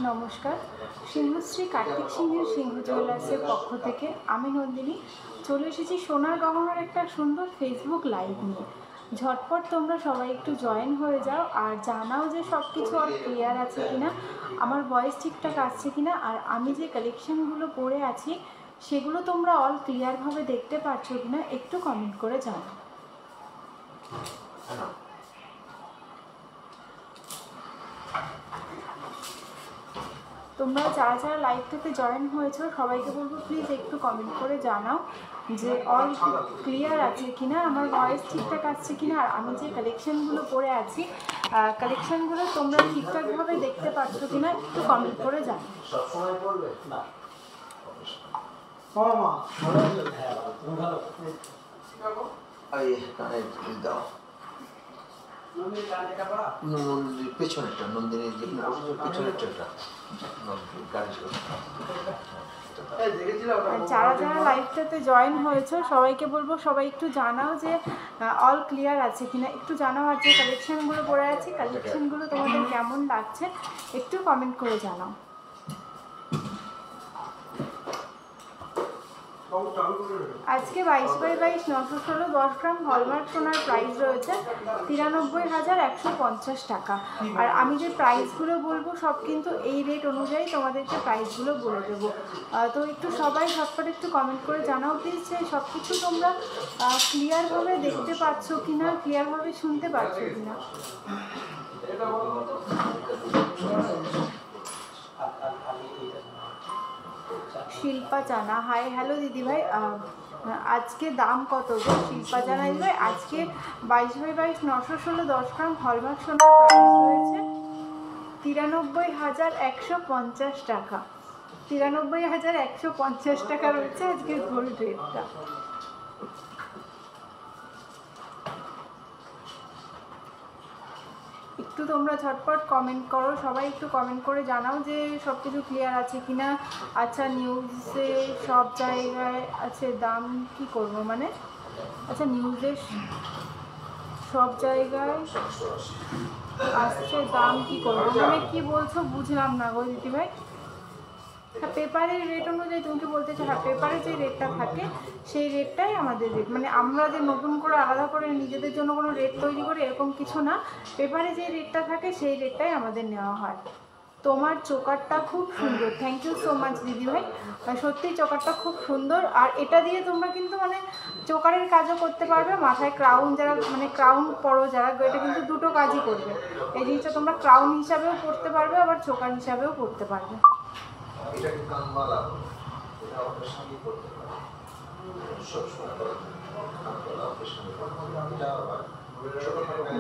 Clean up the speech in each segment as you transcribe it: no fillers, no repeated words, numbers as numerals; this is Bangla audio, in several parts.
নমস্কার, সিংহশ্রী কার্তিক সিংহের সিংহ জুয়েলার্সের পক্ষ থেকে আমি নন্দিনী চলে এসেছি সোনার গহনার একটা সুন্দর ফেসবুক লাইভ নিয়ে। ঝটপট তোমরা সবাই একটু জয়েন হয়ে যাও আর জানাও যে সব কিছু আর ক্লিয়ার আছে কিনা, আমার ভয়েস ঠিকঠাক আসছে কিনা, আর আমি যে কালেকশানগুলো পরে আছি সেগুলো তোমরা অল ক্লিয়ারভাবে দেখতে পাচ্ছ কিনা একটু কমেন্ট করে জানাও। তোমরা যারা যারা লাইভটাতে জয়েন হয়েছো সবাইকে বলবো প্লিজ একটু কমেন্ট করে জানাও যে অল ক্লিয়ার আছে কিনা, আমার ভয়েস ঠিকঠাক আসছে কিনা, আর আমি যে কালেকশানগুলো পরে আছি কালেকশানগুলো তোমরা ঠিকঠাকভাবে দেখতে পাচ্ছ কিনা একটু কমেন্ট করে জানাও। পেছনেরটা নন্দিনীর পেছনেরটা যারা যারা লাইভটাতে জয়েন হয়েছো সবাইকে বলবো সবাই একটু জানাও যে অল ক্লিয়ার আছে কিনা একটু জানাও, আর যে কালেকশানগুলো পরে আছি কালেকশানগুলো তোমাদের কেমন লাগছে একটু কমেন্ট করে জানাও। আজকে 22x22 916 10 গ্রাম হলমার্ক সোনার প্রাইস রয়েছে 93,150 টাকা। আর আমি যে প্রাইসগুলো বলবো সব কিন্তু এই রেট অনুযায়ী তোমাদেরকে প্রাইসগুলো বলে দেবো। তো একটু সবাই ঝটপট একটু কমেন্ট করে জানাও প্লিজ যে সব কিছু তোমরা ক্লিয়ারভাবে দেখতে পাচ্ছ কিনা, ক্লিয়ারভাবে শুনতে পাচ্ছ কিনা। শিল্পা জানা, হাই হ্যালো দিদিভাই, আজকে দাম কত গো শিল্পা জানা দিদিভাই? আজকে 22x22 916 10 গ্রাম হলমার্ক সোনার প্রাইস রয়েছে 93,150 টাকা। 93,150 টাকা রয়েছে আজকে গোল্ড রেটটা। একটু তোমরা ঝটপট কমেন্ট করো, সবাই একটু কমেন্ট করে জানাও যে সব কিছু ক্লিয়ার আছে কিনা। আচ্ছা নিউজে সব জায়গায় আছে দাম কি করব মানে, আচ্ছা নিউজে সব জায়গায় আসছে দাম কি করবো মানে কি বলছো বুঝলাম না গো দিদিভাই। হ্যাঁ পেপারের রেট অনুযায়ী তুমি কি বলতে চাও? হ্যাঁ পেপারে যে রেটটা থাকে সেই রেটটাই আমাদের রেট, মানে আমরা যে নতুন করে আলাদা করে নিজেদের জন্য কোনো রেট তৈরি করি এরকম কিছু না, পেপারে যে রেটটা থাকে সেই রেটটাই আমাদের নেওয়া হয়। তোমার চোকারটা খুব সুন্দর, থ্যাংক ইউ সো মাচ দিদিভাই, সত্যি চোকারটা খুব সুন্দর। আর এটা দিয়ে তোমরা কিন্তু মানে চোকারের কাজও করতে পারবে, মাথায় ক্রাউন যারা মানে ক্রাউন পরো যারা এটা কিন্তু দুটো কাজই করবে। এই জিনিসটা তোমরা ক্রাউন হিসাবেও পরতে পারবে আবার চোকার হিসাবেও পরতে পারবে।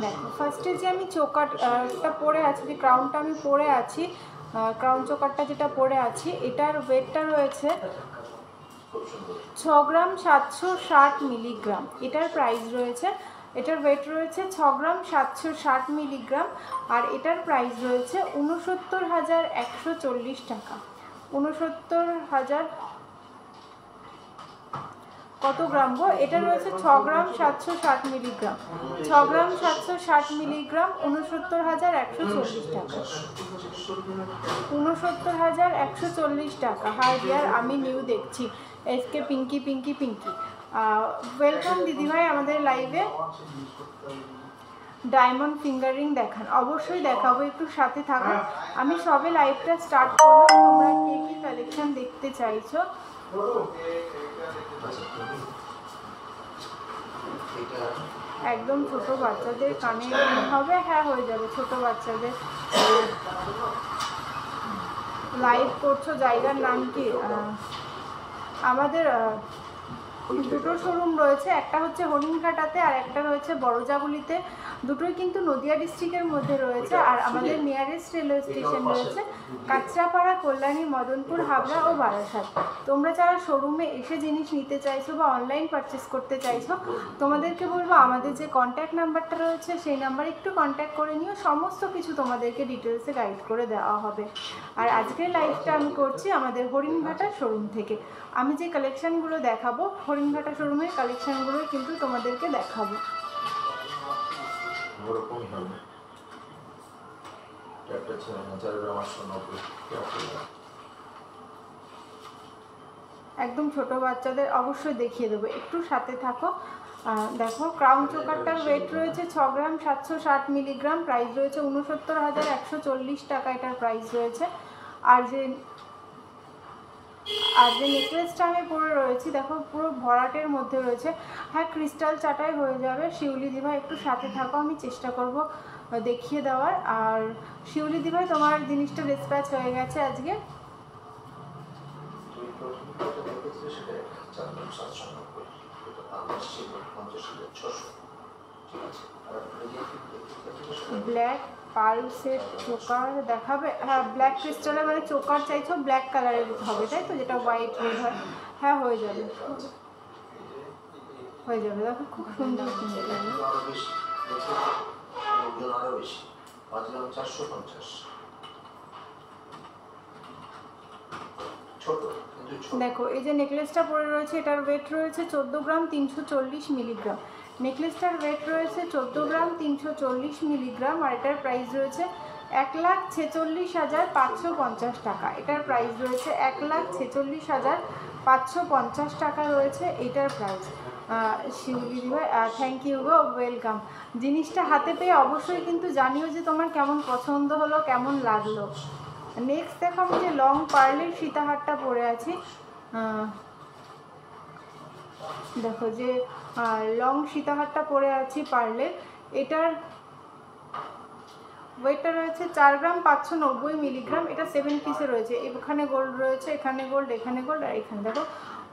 দেখো ফার্স্টে যে আমি চোকারটা পরে আছি, যে ক্রাউনটা আমি পরে আছি, ক্রাউন চোকারটা যেটা পরে আছি এটার ওয়েটটা রয়েছে 6 গ্রাম 760 মিলিগ্রাম। এটার প্রাইস রয়েছে, এটার ওয়েট রয়েছে 6 গ্রাম 760 মিলিগ্রাম। আর এটার প্রাইস রয়েছে 69,140 টাকা। 69,000 কত গ্রাম গো? এটা রয়েছে 6 গ্রাম 760 মিলিগ্রাম। 6 গ্রাম 760 মিলিগ্রাম 69,140 টাকা। 69,140 টাকা। হাই ডিয়ার, আমি নিউ দেখছি। এসকে পিঙ্কি পিঙ্কি পিঙ্কি, ওয়েলকাম দিদিভাই আমাদের লাইভে। ডায়মন্ড ফিঙ্গারিং দেখান, অবশ্যই দেখাবো, একটু সাথে থাকো। আমি সবে লাইভটা স্টার্ট করবো, তোমরা কে কী কালেকশন দেখতে চাইছো। একদম ছোট বাচ্চাদের কানে হবে, হ্যাঁ হয়ে যাবে ছোট বাচ্চাদের। লাইভ করছো জায়গার নাম কি? আমাদের দুটো শোরুম রয়েছে, একটা হচ্ছে হরিণঘাটাতে আর একটা রয়েছে বড়জাগুলিতে। দুটোই কিন্তু নদিয়া ডিস্ট্রিক্টের মধ্যে রয়েছে। আর আমাদের নিয়ারেস্ট রেলওয়ে স্টেশন রয়েছে কাঁচরাপাড়া, কল্যাণী, মদনপুর, হাবড়া ও বারাসাত। তোমরা যারা শোরুমে এসে জিনিস নিতে চাইছো বা অনলাইন পারচেস করতে চাইছো তোমাদেরকে বলবো আমাদের যে কন্ট্যাক্ট নাম্বারটা রয়েছে সেই নাম্বারে একটু কন্ট্যাক্ট করে নিও, সমস্ত কিছু তোমাদেরকে ডিটেলসে গাইড করে দেওয়া হবে। আর আজকের লাইভটা আমি করছি আমাদের হরিণঘাটা শোরুম থেকে। আমি যে কালেকশানগুলো দেখাবো হরিণঘাটা শোরুমের কালেকশানগুলোই কিন্তু তোমাদেরকে দেখাবো। একটা ছিল 4,890 একদম ছোট বাচ্চাদের অবশ্যই দেখিয়ে দেবো, একটু সাথে থাকো। দেখো ক্রাউন চোকারটার ওয়েট রয়েছে 6 গ্রাম 760 মিলিগ্রাম, প্রাইস রয়েছে 69,140 টাকা, এটার প্রাইস রয়েছে। আর যে নেকলেসটা আমি পরে রয়েছি দেখো পুরো ভরাটের মধ্যে রয়েছে, হ্যাঁ ক্রিস্টাল চাটাই হয়ে যাবে। শিউলি দিভাই একটু সাথে থাকো, আমি চেষ্টা করব দেখিয়ে দেওয়ার। আর শিউলি দিভাই তোমার জিনিসটা ডিসপ্যাচ হয়ে গেছে আজকে। ব্ল্যাক পালসের চোকার দেখাবে? হ্যাঁ ব্ল্যাক ক্রিস্টালের মানে চোকার চাইছো ব্ল্যাক কালারের হবে তাই তো, যেটা হোয়াইট রেড হয়? হ্যাঁ হয়ে যাবে, হয়ে যাবে। দেখো খুব সুন্দর কিন্তু দেখো এই যে নেকলেসটা পরে রয়েছে, এটার ওয়েট রয়েছে 14 গ্রাম 340 মিলিগ্রাম। নেকলেসটার ওয়েট রয়েছে 14 গ্রাম 340 মিলিগ্রাম, আর এটার প্রাইস রয়েছে 1,46,550 টাকা। এটার প্রাইস রয়েছে 1,46,550 টাকা রয়েছে এটার প্রাইস। শিউলি দিভাই থ্যাংক ইউ গো, ওয়েলকাম। জিনিসটা হাতে পেয়ে অবশ্যই কিন্তু জানিও যে তোমার কেমন পছন্দ হলো, কেমন লাগলো। নেক্সট দেখো আমি যে লং পার্লের সীতাহারটা পরে আছি, দেখো যে লং সীতাহারটা পরে আছি পার্লের, এটার ওয়েটটা রয়েছে 4 গ্রাম 590 মিলিগ্রাম। এটা 7 পিসে রয়েছে, এখানে গোল্ড রয়েছে, এখানে গোল্ড, এখানে গোল্ড, আর এখানে দেখো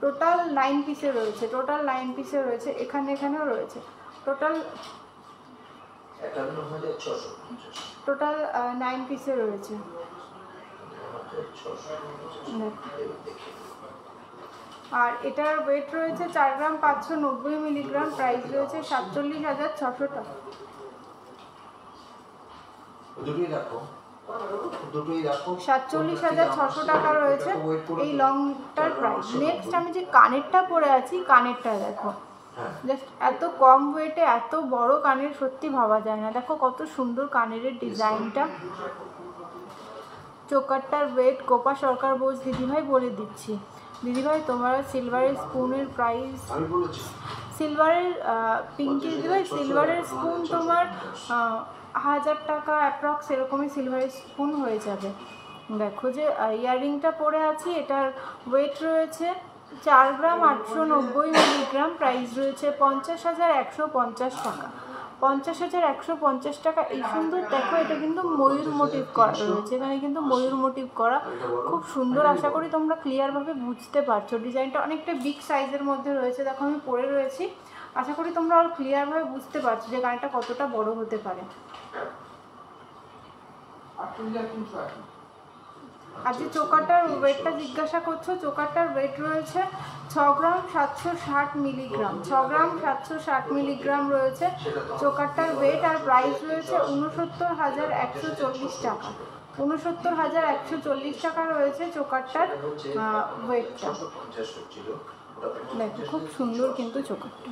টোটাল 9 পিসে রয়েছে, টোটাল 9 পিসে রয়েছে, এখানেও রয়েছে, টোটাল 9 পিসে রয়েছে। আর এটার ওয়েট রয়েছে 4 গ্রাম 590 মিলিগ্রাম, প্রাইস রয়েছে 47,600 টাকা। 47,600 টাকা রয়েছে এই লংটার প্রাইস। নেক্সট আমি যে কানেরটা পরে আছি, কানেরটা দেখো জাস্ট এত কম ওয়েটে এত বড় কানের সত্যি ভাবা যায় না। দেখো কত সুন্দর কানের ডিজাইনটা। চোকারটার ওয়েট গোপা সরকার বোস দিদিভাই বলে দিচ্ছি। দিদিভাই তোমার সিলভারের স্পুনের প্রাইস, সিলভারের পিঙ্কি দিদিভাই সিলভারের স্পুন তোমার 1000 টাকা অ্যাপ্রক্স এরকমই সিলভারের স্পুন হয়ে যাবে। দেখো যে ইয়াররিংটা পরে আছি, এটার ওয়েট রয়েছে 4 গ্রাম 890 মিলিগ্রাম, প্রাইস রয়েছে 50,150 টাকা। 50,150 টাকা। এই সুন্দর দেখো, এটা কিন্তু ময়ূর মোটিভ করা রয়েছে, এখানে কিন্তু ময়ূর মোটিভ করা, খুব সুন্দর। আশা করি তোমরা ক্লিয়ারভাবে বুঝতে পারছো। ডিজাইনটা অনেকটা বিগ সাইজের মধ্যে রয়েছে, দেখো আমি পরে রয়েছি, আশা করি তোমরা আর ক্লিয়ারভাবে বুঝতে পারছো যে গানটা কতটা বড় হতে পারে। আর যে চোকারটার ওয়েটটা জিজ্ঞাসা করছো, চোকারটার ওয়েট রয়েছে 6 গ্রাম 760 মিলিগ্রাম, 6 গ্রাম 760 মিলিগ্রাম রয়েছে চোকারটার ওয়েট। আর প্রাইস রয়েছে 69,140 টাকা। 69,140 টাকা রয়েছে চোকারটার ওয়েটটা। দেখো খুব সুন্দর কিন্তু চোকারটা।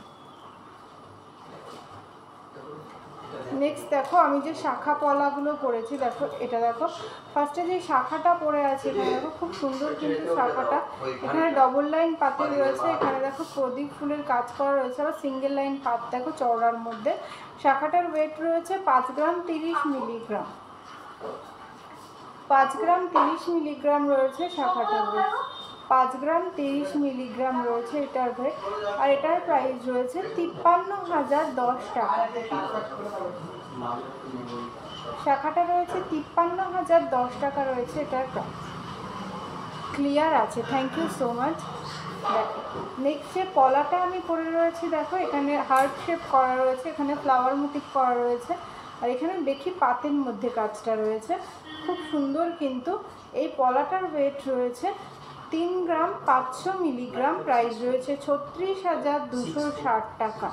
নেক্সট দেখো আমি যে শাখা পলাগুলো পরেছি, দেখো এটা দেখো ফার্স্টে যে শাখাটা পরে আছে, এখানে দেখো খুব সুন্দর কিন্তু শাখাটা। এখানে ডবল লাইন পাতে রয়েছে, এখানে দেখো প্রদীপ ফুলের কাজ করা রয়েছে, আবার সিঙ্গেল লাইন পাত দেখো চওড়ার মধ্যে। শাখাটার ওয়েট রয়েছে 5 গ্রাম 30 মিলিগ্রাম, 5 গ্রাম 30 মিলিগ্রাম রয়েছে শাখাটার ওয়েট। 5 গ্রাম 30 মিলিগ্রাম রয়েছে এটার ওয়েট। আর এটার প্রাইস রয়েছে 53,010 টাকা। শাখাটা রয়েছে 53,010 টাকা রয়েছে এটার প্রাইস। ক্লিয়ার আছে, থ্যাংক ইউ সো মাচ। দেখো নেক্সট যে পলাটা আমি পরে রয়েছি, দেখো এখানে হার্ট শেপ করা রয়েছে, এখানে ফ্লাওয়ার মোটিভ করা রয়েছে, আর এখানে দেখি পাতের মধ্যে কাজটা রয়েছে, খুব সুন্দর কিন্তু। এই পলাটার ওয়েট রয়েছে 3 গ্রাম 500 মিলিগ্রাম, প্রাইস রয়েছে 36,260 টাকা।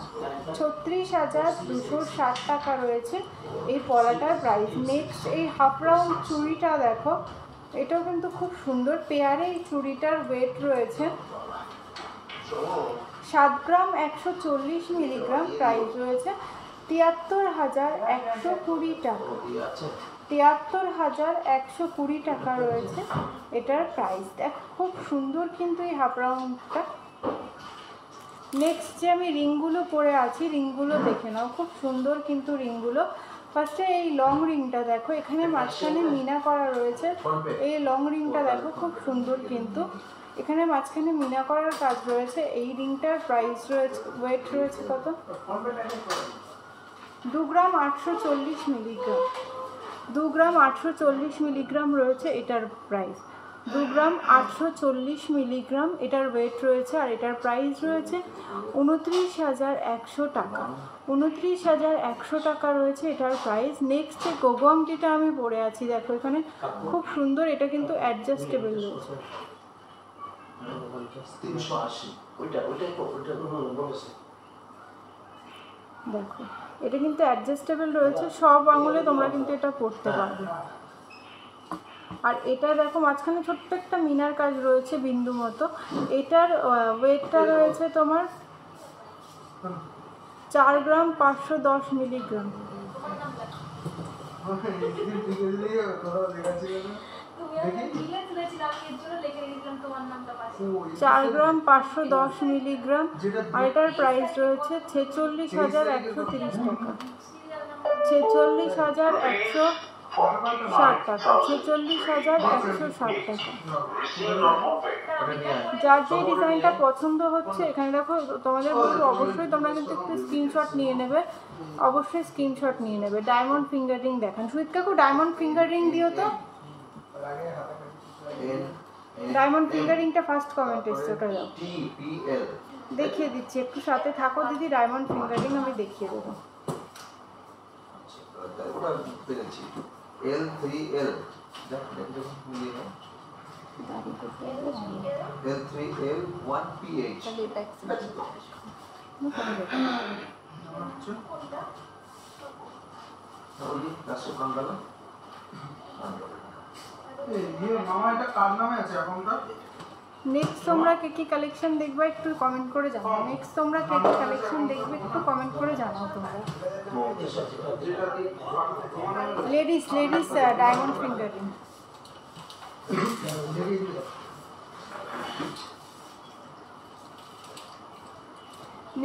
36,260 টাকা রয়েছে এই পলাটার প্রাইস। নেক্সট এই হাফ রাউন্ড চুড়িটা দেখো, এটাও কিন্তু খুব সুন্দর পেয়ারে। এই চুড়িটার ওয়েট রয়েছে 7 গ্রাম 140 মিলিগ্রাম, প্রাইস রয়েছে 73,120 টাকা, 73,120 টাকা রয়েছে এটার প্রাইস। দেখো খুব সুন্দর কিন্তু এই হাফ রাউন্ডটা। নেক্সট যে আমি রিংগুলো পরে আছি, রিংগুলো দেখে নাও, খুব সুন্দর কিন্তু রিংগুলো। ফার্স্টে এই লং রিংটা দেখো, এখানে মাঝখানে মিনা করা রয়েছে। এই লং রিংটা দেখো খুব সুন্দর কিন্তু, এখানে মাঝখানে মিনা করার কাজ রয়েছে। এই রিংটার প্রাইস রয়েছে, ওয়েট রয়েছে কত, 2 গ্রাম 840 মিলিগ্রাম, 2 গ্রাম 840 মিলিগ্রাম রয়েছে এটার প্রাইস। 2 গ্রাম 840 মিলিগ্রাম এটার ওয়েট রয়েছে, আর এটার প্রাইস রয়েছে 29,100 টাকা, 29,100 টাকা রয়েছে এটার প্রাইস। নেক্সট যে গোগোয়ামটিটা আমি পরে আছি দেখো, এখানে খুব সুন্দর, এটা কিন্তু অ্যাডজাস্টেবল রয়েছে। 380 ওইটা দেখো এটা কিন্তু অ্যাডজাস্টেবল রয়েছে, সব আঙুলে তোমরা কিন্তু এটা পরতে পারবে। আর এটা দেখো মাঝখানে ছোট্ট একটা মিনার কাজ রয়েছে বিন্দু মতো। এটার ওয়েটটা রয়েছে তোমার 4 গ্রাম 510 মিলিগ্রাম, 4 গ্রাম 510 মিলিগ্রাম। আর এটার প্রাইস রয়েছে 46,130 টাকা, 46,160 টাকা, 46,160 টাকা। যার যে ডিজাইনটা পছন্দ হচ্ছে, এখানে দেখো তোমাদের বলবো অবশ্যই তোমরা কিন্তু একটু স্ক্রিনশট নিয়ে নেবে, অবশ্যই স্ক্রিনশট নিয়ে নেবে। ডায়মন্ড ফিঙ্গার রিং দেখান, সুইট কাকু ডায়মন্ড ফিঙ্গার রিং দিও তো, ডায়মন্ড ফিঙ্গার রিংটা ফার্স্ট কমেন্ট এসছে, ওটা যাও দেখিয়ে দিচ্ছি, একটু সাথে থাকো দিদি। ডায়মন্ড ফিঙ্গার রিং আমি দেখিয়ে দেবো। ওটা পেরেছি L3L L3L 1PH নেক্সট তোমরা কে কি কালেকশন দেখবে একটু কমেন্ট করে জানাও। নেক্সট তোমরা কে কি কালেকশন দেখবে একটু কমেন্ট করে জানাও তোমরা। Ladies diamond finger ring.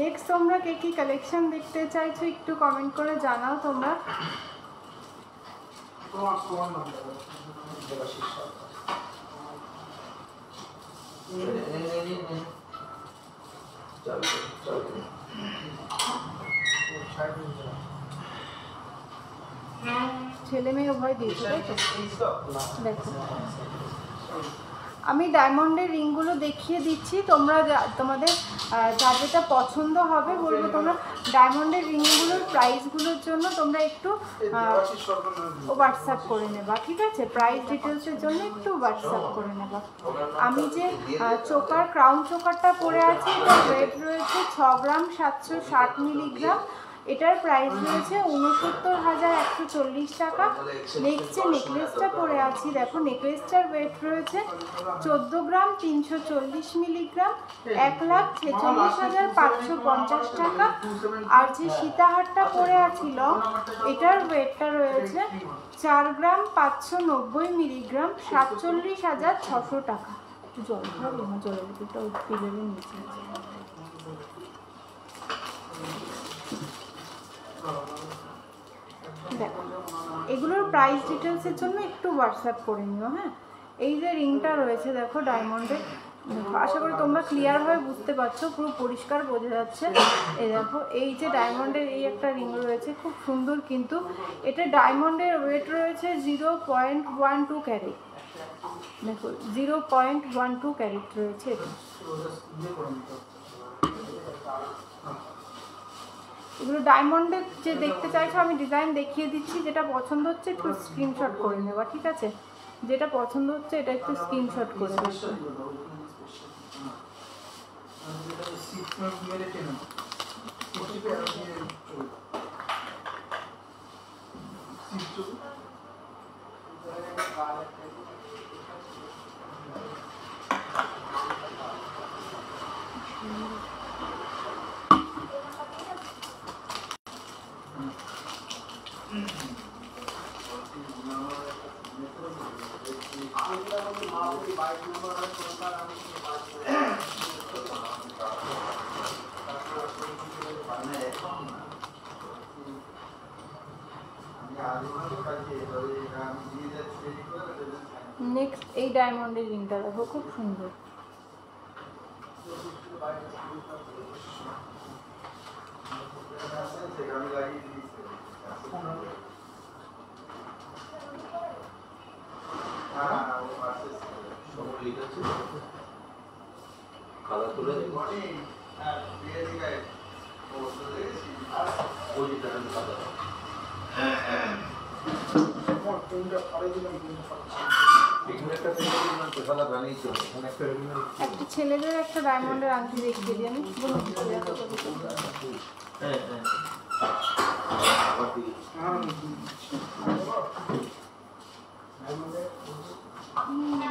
Next তোমরা কে কি কালেকশন দেখতে চাইছো একটু কমেন্ট করে জানাও তোমরা। ছেলে মেয়ে উভয় দিয়েছে তাই তো। দেখো আমি ডায়মন্ডের রিংগুলো দেখিয়ে দিচ্ছি, তোমরা তোমাদের যার যেটা পছন্দ হবে বলবো তোমরা ডায়মন্ডের রিংগুলোর প্রাইসগুলোর জন্য তোমরা একটু হোয়াটসঅ্যাপ করে নেবা, ঠিক আছে? প্রাইস ডিটেলসের জন্য একটু হোয়াটসঅ্যাপ করে নেবা। আমি যে চোকার ক্রাউন চোকারটা পরে আছি এটার ওয়েট রয়েছে 6 গ্রাম 760 মিলিগ্রাম, এটার প্রাইস রয়েছে 69,140 টাকা। নেক্সট যে নেকলেসটা পরে আছি দেখো, নেকলেসটার ওয়েট রয়েছে 14 গ্রাম 340 মিলিগ্রাম, 1,46,550 টাকা। আর যে সীতাহারটা পরে আছি লং, এটার ওয়েটটা রয়েছে 4 গ্রাম 590 মিলিগ্রাম, 47,600 টাকা। জল খাবে না, জলের ভিতরটা পিলের নিচে আছে। দেখো এগুলোর প্রাইস ডিটেলসের জন্য একটু হোয়াটসঅ্যাপ করে নিও, হ্যাঁ? এই যে রিংটা রয়েছে দেখো ডায়মন্ডের, আশা করি তোমরা ক্লিয়ারভাবে বুঝতে পারছো, পুরো পরিষ্কার বোঝা যাচ্ছে। এই দেখো এই যে ডায়মন্ডের এই একটা রিং রয়েছে খুব সুন্দর কিন্তু, এটা ডায়মন্ডের ওয়েট রয়েছে 0.12 ক্যারেট। দেখো 0.12 ক্যারেট রয়েছে এটা। এগুলো ডায়মন্ডের যে দেখতে চাইছো আমি ডিজাইন দেখিয়ে দিচ্ছি, যেটা পছন্দ হচ্ছে একটু স্ক্রিনশট করে নেবা, ঠিক আছে? যেটা পছন্দ হচ্ছে এটা একটু স্ক্রিনশট করে নেবা। নেক্সট এই ডায়মন্ডের রিংটা দেখো, খুব সুন্দর। একটা ছেলেদের একটা ডায়মন্ডের আংটি দেখিয়ে দিই আমি।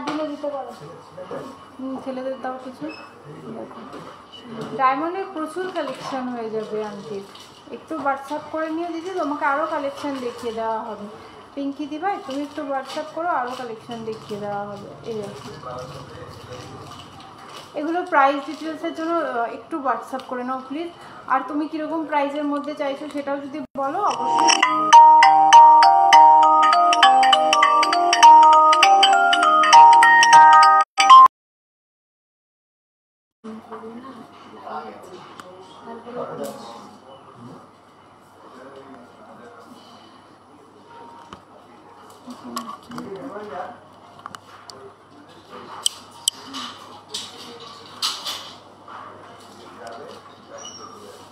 দিলে দিতে পারো, ছেলেদের দাও কিছু। ডায়মন্ডের প্রচুর কালেকশন হয়ে যাবে আংটির, একটু হোয়াটসঅ্যাপ করে নিয়ে দিদি, তোমাকে আরও কালেকশন দেখিয়ে দেওয়া হবে। পিঙ্কি দি ভাই তুমি একটু হোয়াটসঅ্যাপ করো, আরও কালেকশন দেখিয়ে দেওয়া হবে। এই এগুলো প্রাইস ডিটেলসের জন্য একটু হোয়াটসঅ্যাপ করে নাও প্লিজ। আর তুমি কীরকম প্রাইসের মধ্যে চাইছো সেটাও যদি বলো অবশ্যই।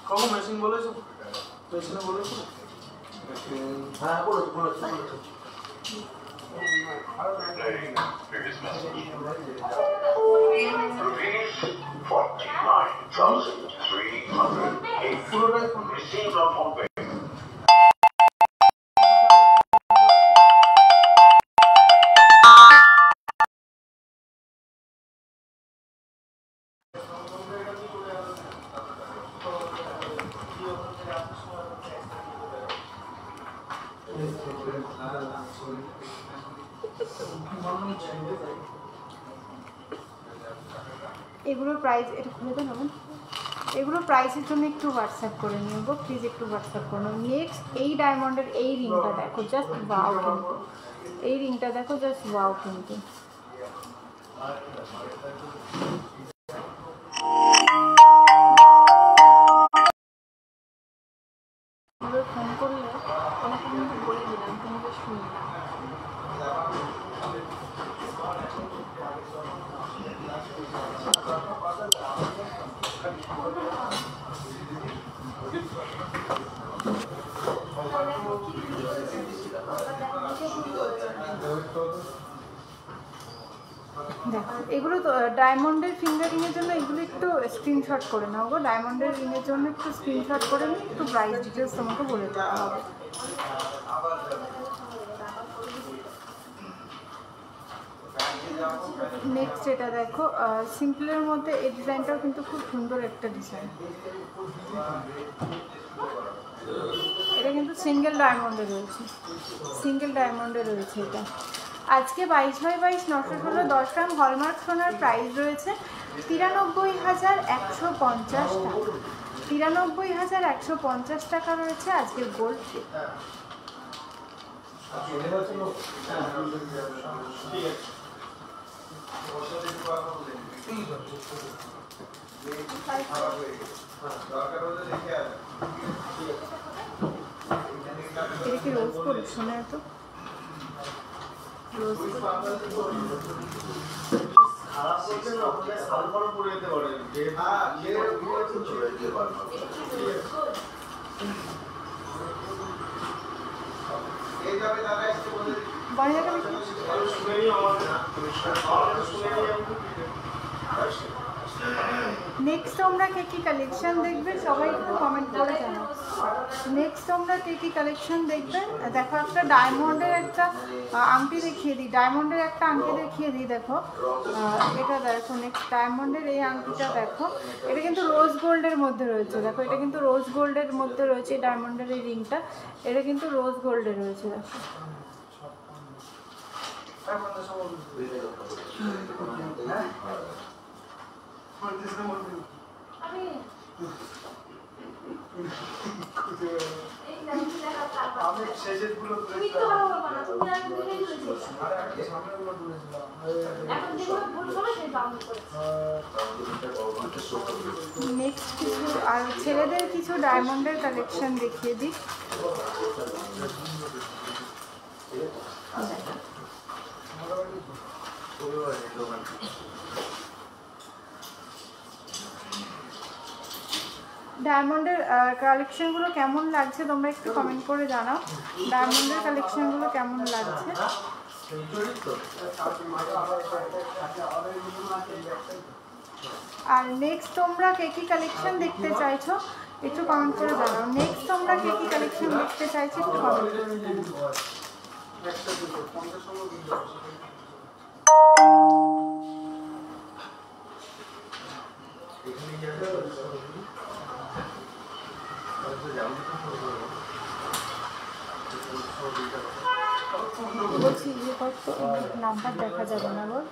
কখন মেশিন বলেছো? মেশিনে বলেছো? হ্যাঁ বলেছো। এগুলোর প্রাইস এটা খুলে দেন না, এগুলো প্রাইসের জন্য একটু হোয়াটসঅ্যাপ করে নিয়ে গো প্লিজ, একটু হোয়াটসঅ্যাপ করো। নেক্সট এই ডায়মন্ডের এই রিংটা দেখো, জাস্ট ওয়াও কিন্তু, এই রিংটা দেখো জাস্ট ওয়াও কিন্তু। ফোন করলে ওনাকে কিন্তু বলে দিলাম, তোমাকে শুনলাম। দেখো এগুলো তো ডায়মন্ডের ফিঙ্গারিংয়ের জন্য, এগুলো একটু স্ক্রিনশট করে নাও গো। ডায়মন্ডের রিংয়ের জন্য একটু স্ক্রিনশট করে নিই, একটু প্রাইস ডিটেলস তোমাকে বলে দেওয়া হবে। নেক্সট এটা দেখো, সিম্পলের মধ্যে এই ডিজাইনটাও কিন্তু খুব সুন্দর একটা ডিজাইন। এটা কিন্তু সিঙ্গেল ডায়মন্ডে রয়েছে, সিঙ্গেল ডায়মন্ডে রয়েছে এটা। আজকে 22x22 916 10 গ্রাম হলমার্ক সোনার প্রাইস রয়েছে 93,150 টাকা। 93,150 টাকা রয়েছে আজকের গোল্ড রেট। এটা কি রোজ করে শোনা তো রোজ খারাপ করতে না হলে সালফার পড়ে যেতে পারে। হ্যাঁ যে চলে যেতে পারে। এই যাবে তারা এসে বলে বাড়ি যাবে শুনেই আমার না শুনেই আমি নেক্সট তোমরা কে কি কালেকশন দেখবে সবাই একটু কমেন্ট করে জানাও। নেক্সট তোমরা কে কি কালেকশন দেখবে? দেখো একটা ডায়মন্ডের একটা আংটি দেখিয়ে দিই, ডায়মন্ডের একটা আংটি দেখিয়ে দিই। দেখো এটা দেখো, নেক্সট ডায়মন্ডের এই আংটিটা দেখো, এটা কিন্তু রোজ গোল্ডের মধ্যে রয়েছে। দেখো এটা কিন্তু রোজ গোল্ডের মধ্যে রয়েছে, ডায়মন্ডের এই রিংটা এটা কিন্তু রোজ গোল্ডের রয়েছে। দেখো নেক্সট কিছু আর ছেলেদের কিছু ডায়মন্ডের কালেকশন দেখিয়ে দিই। ডায়মন্ডের কালেকশনগুলো কেমন লাগছে তোমরা একটু কমেন্ট করে জানাও। ডায়মন্ডের কালেকশনগুলো কেমন লাগছে? আর নেক্সট তোমরা কে কি কালেকশন দেখতে চাইছো একটু কমেন্ট করে জানাও। নেক্সট তোমরা কে কি কালেকশন দেখতে চাইছো একটু কমেন্ট করে জানাও। বলছি ইয়ে করতো নাম্বার দেখা যাবে না বল।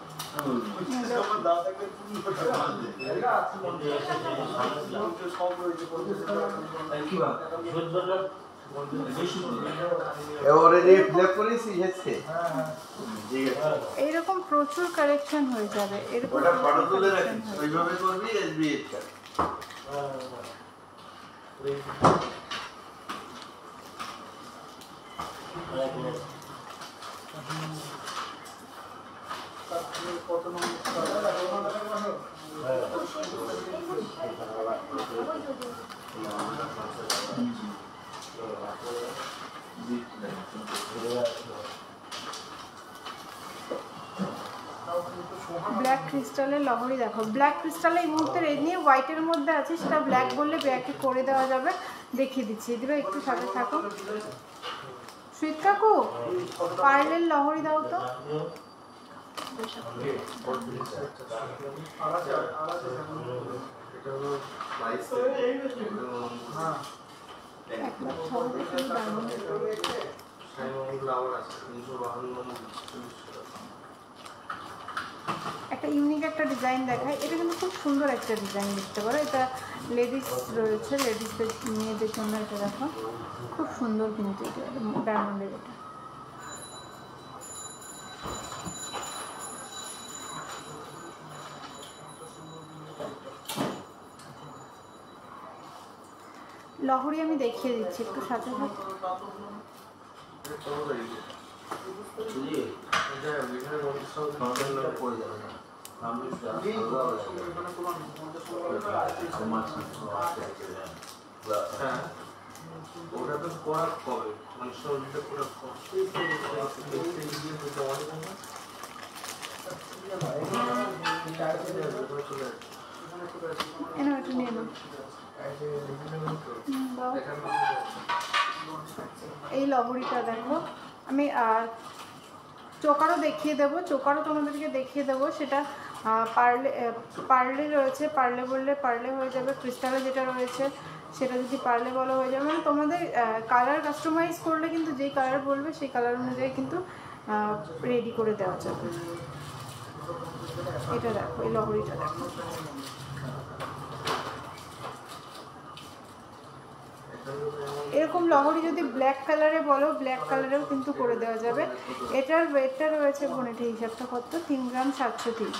এইরকম প্রচুর কালেকশন হয়ে যাবে, এরকম ব্ল্যাক ক্রিস্টালের লহরি দেখো, ব্ল্যাক ক্রিস্টালে এই মুহূর্তে রেড নিয়ে হোয়াইটের মধ্যে আছে, সেটা ব্ল্যাক বললে ব্ল্যাকে করে দেওয়া যাবে, দেখিয়ে দিচ্ছি। দিবে একটু সাথে থাকো। সুইট কাকু পার্লের লহরি দাও তো। একটা ইউনিক একটা ডিজাইন দেখায়, এটা কিন্তু খুব সুন্দর একটা ডিজাইন দেখতে পারো। এটা লেডিস রয়েছে, লেডিসদের মেয়েদের জন্য এটা দেখো খুব সুন্দর কিন্তু এটা ডায়মন্ডের। এটা লহরি আমি দেখিয়ে দিচ্ছি একটু সাথে সাথে। এই লহরিটা দেখো, আমি চোকারও দেখিয়ে দেবো, চোকারও তোমাদেরকে দেখিয়ে দেবো। সেটা পার্লে রয়েছে, পার্লে বললে পার্লে হয়ে যাবে। ক্রিস্টালে যেটা রয়েছে সেটা যদি পার্লে বলা হয়ে যাবে, মানে তোমাদের কালার কাস্টমাইজ করলে কিন্তু যেই কালার বলবে সেই কালার অনুযায়ী কিন্তু রেডি করে দেওয়া যাবে। এটা দেখো, এই লহরিটা দেখো, এরকম লহরি যদি ব্ল্যাক কালারে বলো ব্ল্যাক কালারেও কিন্তু করে দেওয়া যাবে। এটার ওয়েটটা রয়েছে বোনেটে হিসাবটা কত, 3 গ্রাম 730।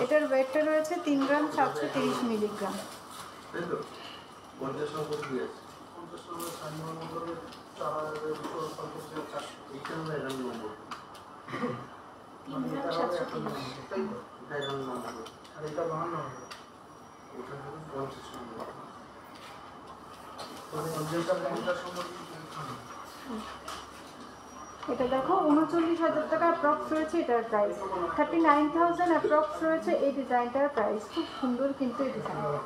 এটার ওয়েটটা রয়েছে 3 গ্রাম 730 মিলিগ্রাম। এটা দেখো 39,000 টাকা অ্যাপ্রক্স রয়েছে এটার প্রাইস, 39,000 অ্যাপ্রক্স রয়েছে এই ডিজাইনটার প্রাইস। খুব সুন্দর কিন্তু এই ডিজাইনটা।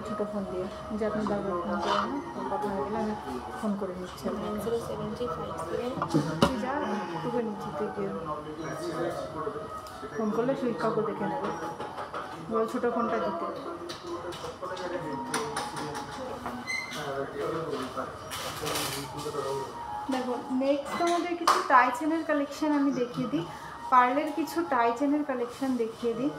ছোটো ফোন দিয়ে যে আপনি বারবার ফোন করেন না, কথা হয়ে গেলে আমি ফোন করে নিচ্ছি আপনাকে। যা টুকে নিচ্ছি থেকে ফোন করলে সেই কাউকে দেখে নেবে, বড় ছোটো ফোনটা দিতে। দেখো নেক্সট আমাদের কিছু টাই চেনের কালেকশন আমি দেখিয়ে দিই, পার্লের কিছু টাই চেনের কালেকশন দেখিয়ে দিই।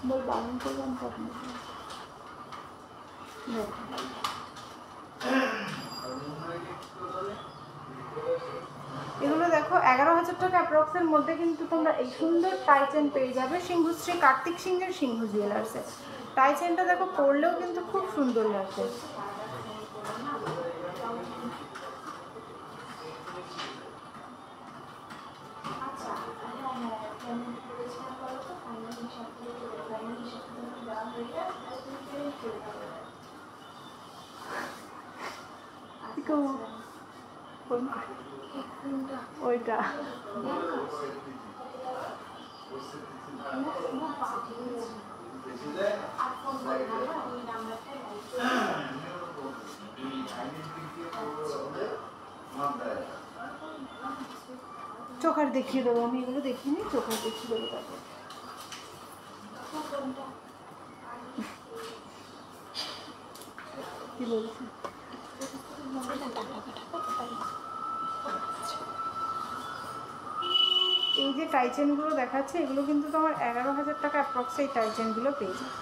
বল বারণ করলাম কখন এগুলো দেখো 11,000 টাকা অ্যাপ্রক্সের মধ্যে কিন্তু তোমরা এই সুন্দর টাই চেন পেয়ে যাবে সিংহশ্রী কার্তিক সিংহের সিংহ জুয়েলার্সে। টাই চেনটা দেখো পরলেও কিন্তু খুব সুন্দর লাগছে। ওইটা চোখার দেখিয়ে দেবো, আমি এগুলো দেখিনি, চোখার দেখিয়ে দেবো তারপর। কি বলছি এই যে টাই চেনগুলো দেখাচ্ছে এগুলো কিন্তু তোমার 11,000 টাকা অ্যাপ্রক্স এই টাই চেনগুলো পেয়ে যাবে।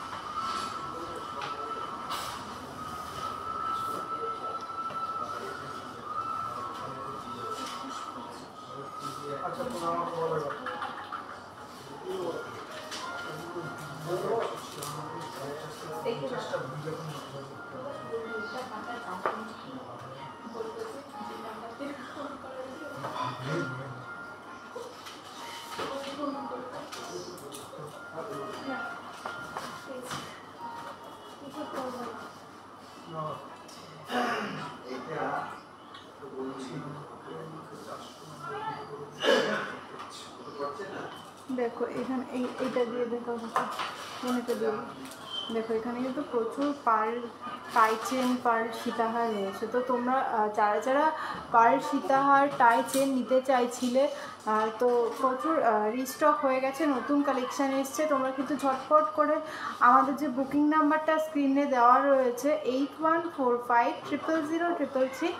দেখো এখানে এইটা দিয়ে দেখো, মনেটা দিয়ে দেখো এখানে কিন্তু প্রচুর পার্ল টাই চেন পার্ল সীতাহার রয়েছে। তো তোমরা যারা যারা পার্ল সীতাহার টাই চেন নিতে চাইছিলে তো প্রচুর রিস্টক হয়ে গেছে, নতুন কালেকশান এসছে। তোমরা কিন্তু ঝটপট করে আমাদের যে বুকিং নাম্বারটা স্ক্রিনে দেওয়া রয়েছে 8145000333,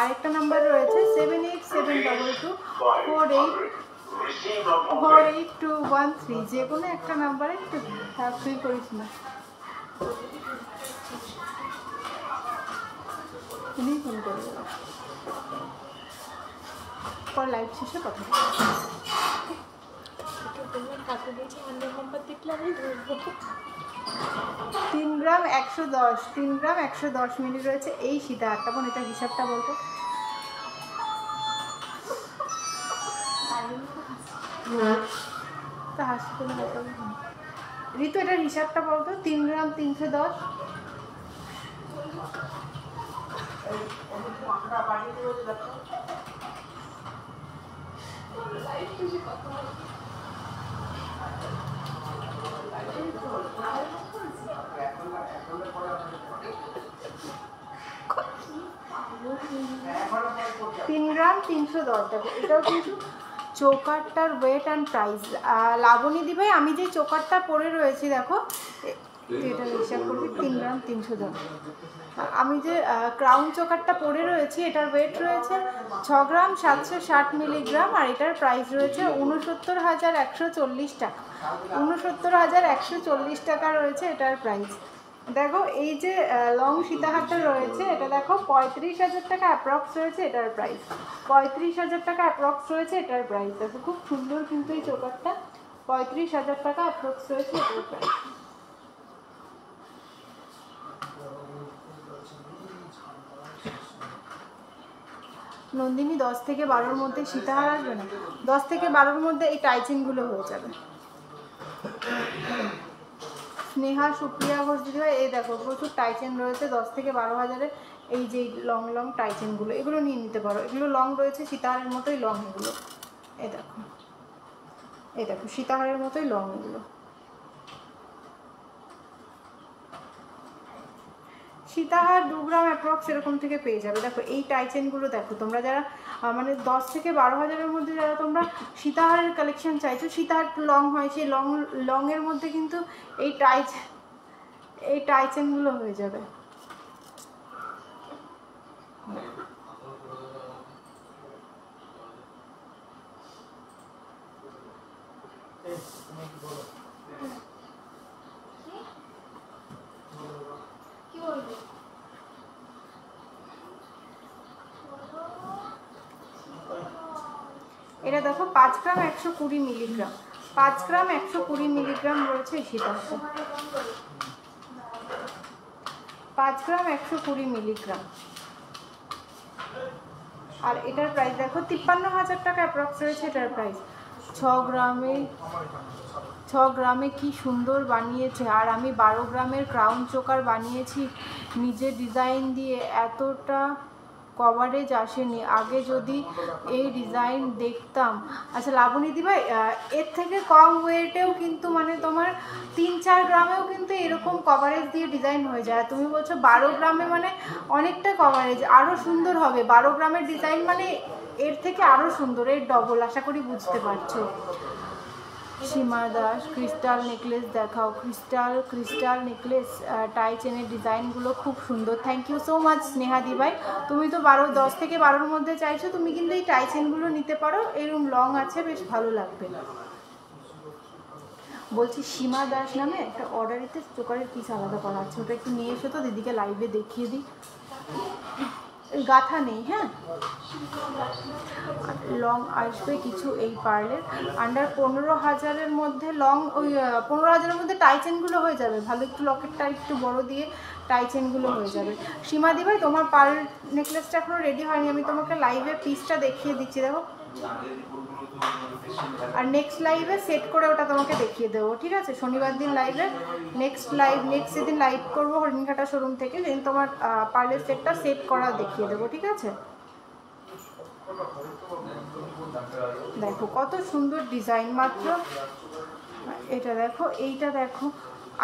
আরেকটা নাম্বার রয়েছে 787224848213, যে কোনো একটা নাম্বারে একটু তুই করিস না, তুমিই ফোন করে দেবো পর লাইভ শেষে কথা। 3 গ্রাম 110 মিলি রয়েছে এই সীতাহারটা। বোন এটা হিসাবটা বলতো, তা হাসি করে বলতে ঋতু এটার হিসাবটা বলতো। 3 গ্রাম 310। 3 গ্রাম 310 টাকা। এটাও কিন্তু চোকারটার ওয়েট অ্যান্ড প্রাইস। লাবণী দি ভাই, আমি যে চোকারটা পরে রয়েছি দেখো, এটা হিসাব করবি 3 গ্রাম 310। আমি যে ক্রাউন চোকারটা পরে রয়েছি এটার ওয়েট রয়েছে 6 গ্রাম 760 মিলিগ্রাম, আর এটার প্রাইস রয়েছে 69,140 টাকা। 69,140 টাকা রয়েছে এটার প্রাইস। দেখো এই যে লং সীতাহারটা রয়েছে এটা দেখো 35,000 টাকা অ্যাপ্রক্স রয়েছে এটার প্রাইস। 35,000 টাকা অ্যাপ্রক্স রয়েছে এটার প্রাইস। দেখো খুব সুন্দর কিন্তু এই চোকারটা, 35,000 টাকা অ্যাপ্রক্স রয়েছে এটার প্রাইস। নন্দিনী 10 থেকে 12-র মধ্যে সীতাহার আসবে না, 10 থেকে 12-র মধ্যে এই টাইচেনগুলো হয়ে যাবে। স্নেহা সুপ্রিয়া ঘোষ দিদিভাই, এই দেখো প্রচুর টাইচেন রয়েছে 10 থেকে 12,000-এর। এই যে লং লং টাইচেনগুলো এগুলো নিয়ে নিতে পারো, এগুলো লং রয়েছে সীতাহারের মতোই লং এগুলো। এই দেখো, এই দেখো সীতাহারের মতোই লং এগুলো। সীতাহার 2 গ্রাম অ্যাপ্রক্স এরকম থেকে পেয়ে যাবে। দেখো এই টাইচেনগুলো দেখো, তোমরা যারা মানে 10 থেকে 12,000-এর মধ্যে যারা তোমরা সীতাহারের কালেকশন চাইছো, সীতাহার লং হয়, সেই লংয়ের মধ্যে কিন্তু এই টাইচেনগুলো হয়ে যাবে। এটা দেখো 5 গ্রাম 120 মিলিগ্রাম, 5 গ্রাম 120 মিলিগ্রাম রয়েছে এই সীতাহারটা, 5 গ্রাম 120 মিলিগ্রাম। আর এটার প্রাইস দেখো 53,000 টাকা অ্যাপ্রক্স রয়েছে এটার প্রাইস। 6 গ্রামে কি সুন্দর বানিয়েছে। আর আমি 12 গ্রামের ক্রাউন চোকার বানিয়েছি নিজে ডিজাইন দিয়ে, এতটা কভারেজ আসেনি। আগে যদি এই ডিজাইন দেখতাম। আচ্ছা লাবণী দি ভাই, এর থেকে কম ওয়েটেও কিন্তু মানে তোমার 3-4 গ্রামেও কিন্তু এরকম কভারেজ দিয়ে ডিজাইন হয়ে যায়। তুমি বলছো 12 গ্রামে মানে অনেকটা কভারেজ, আরও সুন্দর হবে। 12 গ্রামের ডিজাইন মানে এর থেকে আরও সুন্দর, এর ডবল। আশা করি বুঝতে পারছো। সীমা দাস, ক্রিস্টাল নেকলেস দেখাও। ক্রিস্টাল নেকলেস টাই চেনের ডিজাইনগুলো খুব সুন্দর। Thank you so much Sneha দি ভাই। তুমি তো 10 থেকে 12-র মধ্যে চাইছো, তুমি কিন্তু এই টাই চেনগুলো নিতে পারো, এরকম লং আছে, বেশ ভালো লাগবে। বলছি সীমা দাস নামে একটা অর্ডারিতে চোকারের পিস আলাদা করা আছে, ওটা একটু নিয়ে এসো তো, দিদিকে লাইভে দেখিয়ে দিই। গাথা নেই, হ্যাঁ লং আসবে কিছু এই পার্লের আন্ডার 15,000-এর মধ্যে লং, ওই 15,000-এর মধ্যে টাইচেনগুলো হয়ে যাবে ভালো, একটু লকেটটা একটু বড় দিয়ে টাইচেনগুলো হয়ে যাবে। সীমাদি ভাই তোমার পার্ল নেকলেসটা এখনো রেডি হয়নি, আমি তোমাকে লাইভে পিসটা দেখিয়ে দিচ্ছি দেখো, আর নেক্সট লাইভে সেট করে ওটা তোমাকে দেখিয়ে দেবো, ঠিক আছে? শনিবার দিন লাইভে, নেক্সট যেদিন লাইভ করবো হরিণঘাটা শোরুম থেকে, যেদিন তোমার পার্লের সেটটা সেট করা দেখিয়ে দেবো, ঠিক আছে? দেখো কত সুন্দর ডিজাইন, মাত্র এটা দেখো, এইটা দেখো,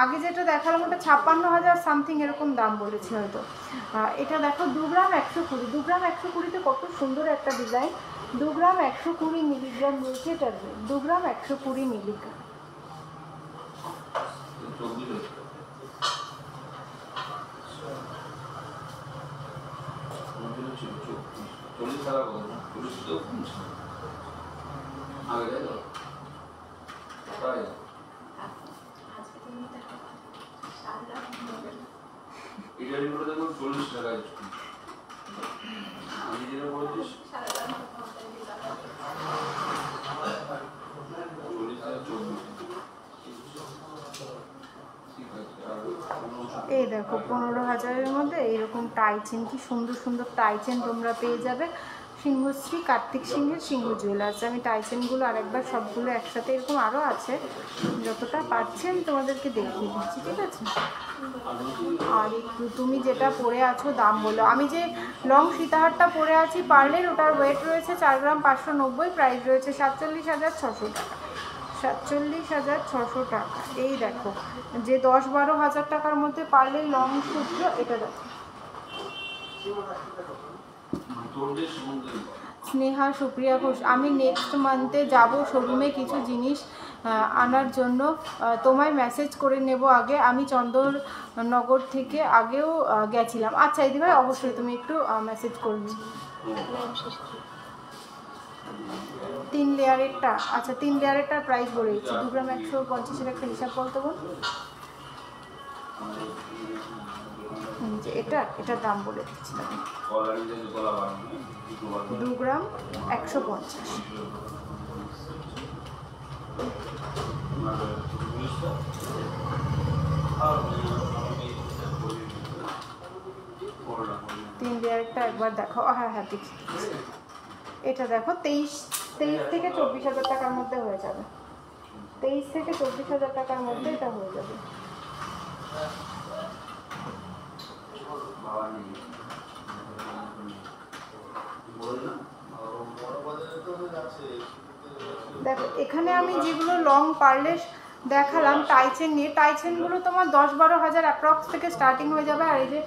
আগে যেটা দেখালাম ওটা 56,000 সামথিং এরকম দাম বলেছি হয়তো। এটা দেখো 2 গ্রাম 120, 2 গ্রাম 120-তে কত সুন্দর একটা ডিজাইন। 2 গ্রাম 120 মিলিগ্রাম রয়েছে এটার, 2 গ্রাম 120 মিলিগ্রাম। এই দেখো 15,000-এর মধ্যে এইরকম টাইচেন, কি সুন্দর সুন্দর টাইচেন তোমরা পেয়ে যাবে সিংহশ্রী কার্তিক সিংহের সিংহ জুয়েলার্স। আমি টাইচেনগুলো আরেকবার সবগুলো একসাথে, এরকম আরও আছে, যতটা পাচ্ছি আমি তোমাদেরকে দেখিয়ে দিচ্ছি, ঠিক আছে? আর একটু তুমি যেটা পরে আছো দাম বলো। আমি যে লং সীতাহারটা পরে আছি পার্লের, ওটার ওয়েট রয়েছে 4 গ্রাম 590, প্রাইস রয়েছে 47,600 টাকা, 47,600 টাকা। এই দেখো যে 10-12 হাজার টাকার মধ্যে পার্লের লং সূত্র, এটা দেখো স্নেহা সুপ্রিয়া ঘোষ, আমি নেক্সট মান্থে যাব শোরুমে কিছু জিনিস আনার জন্য, তোমায় মেসেজ করে নেব আগে। আমি চন্দননগর থেকে আগেও গেছিলাম। আচ্ছা দিদি ভাই, অবশ্যই তুমি একটু মেসেজ করবে। 3 লেয়ারেরটা, আচ্ছা 3 লেয়ারেরটার প্রাইস বলে দিচ্ছি। 2 গ্রাম 150-এর একটা হিসাব বলতে বল। এটার দাম বলে দিচ্ছি, 2 গ্রাম 150। তিন লেয়ারটা একবার দেখো। হ্যাঁ হ্যাঁ দেখছি। এটা দেখো 23 থেকে 24,000 টাকার মধ্যে হয়ে যাবে। 23 থেকে 24,000 টাকার মধ্যে এটা হয়ে যাবে। দেখো এখানে আমি যেগুলো লং পার্লেস দেখালাম টাইচেন নিয়ে, টাইচেনগুলো তোমার 10-12 হাজার অ্যাপ্রক্স থেকে স্টার্টিং হয়ে যাবে। আর এই যে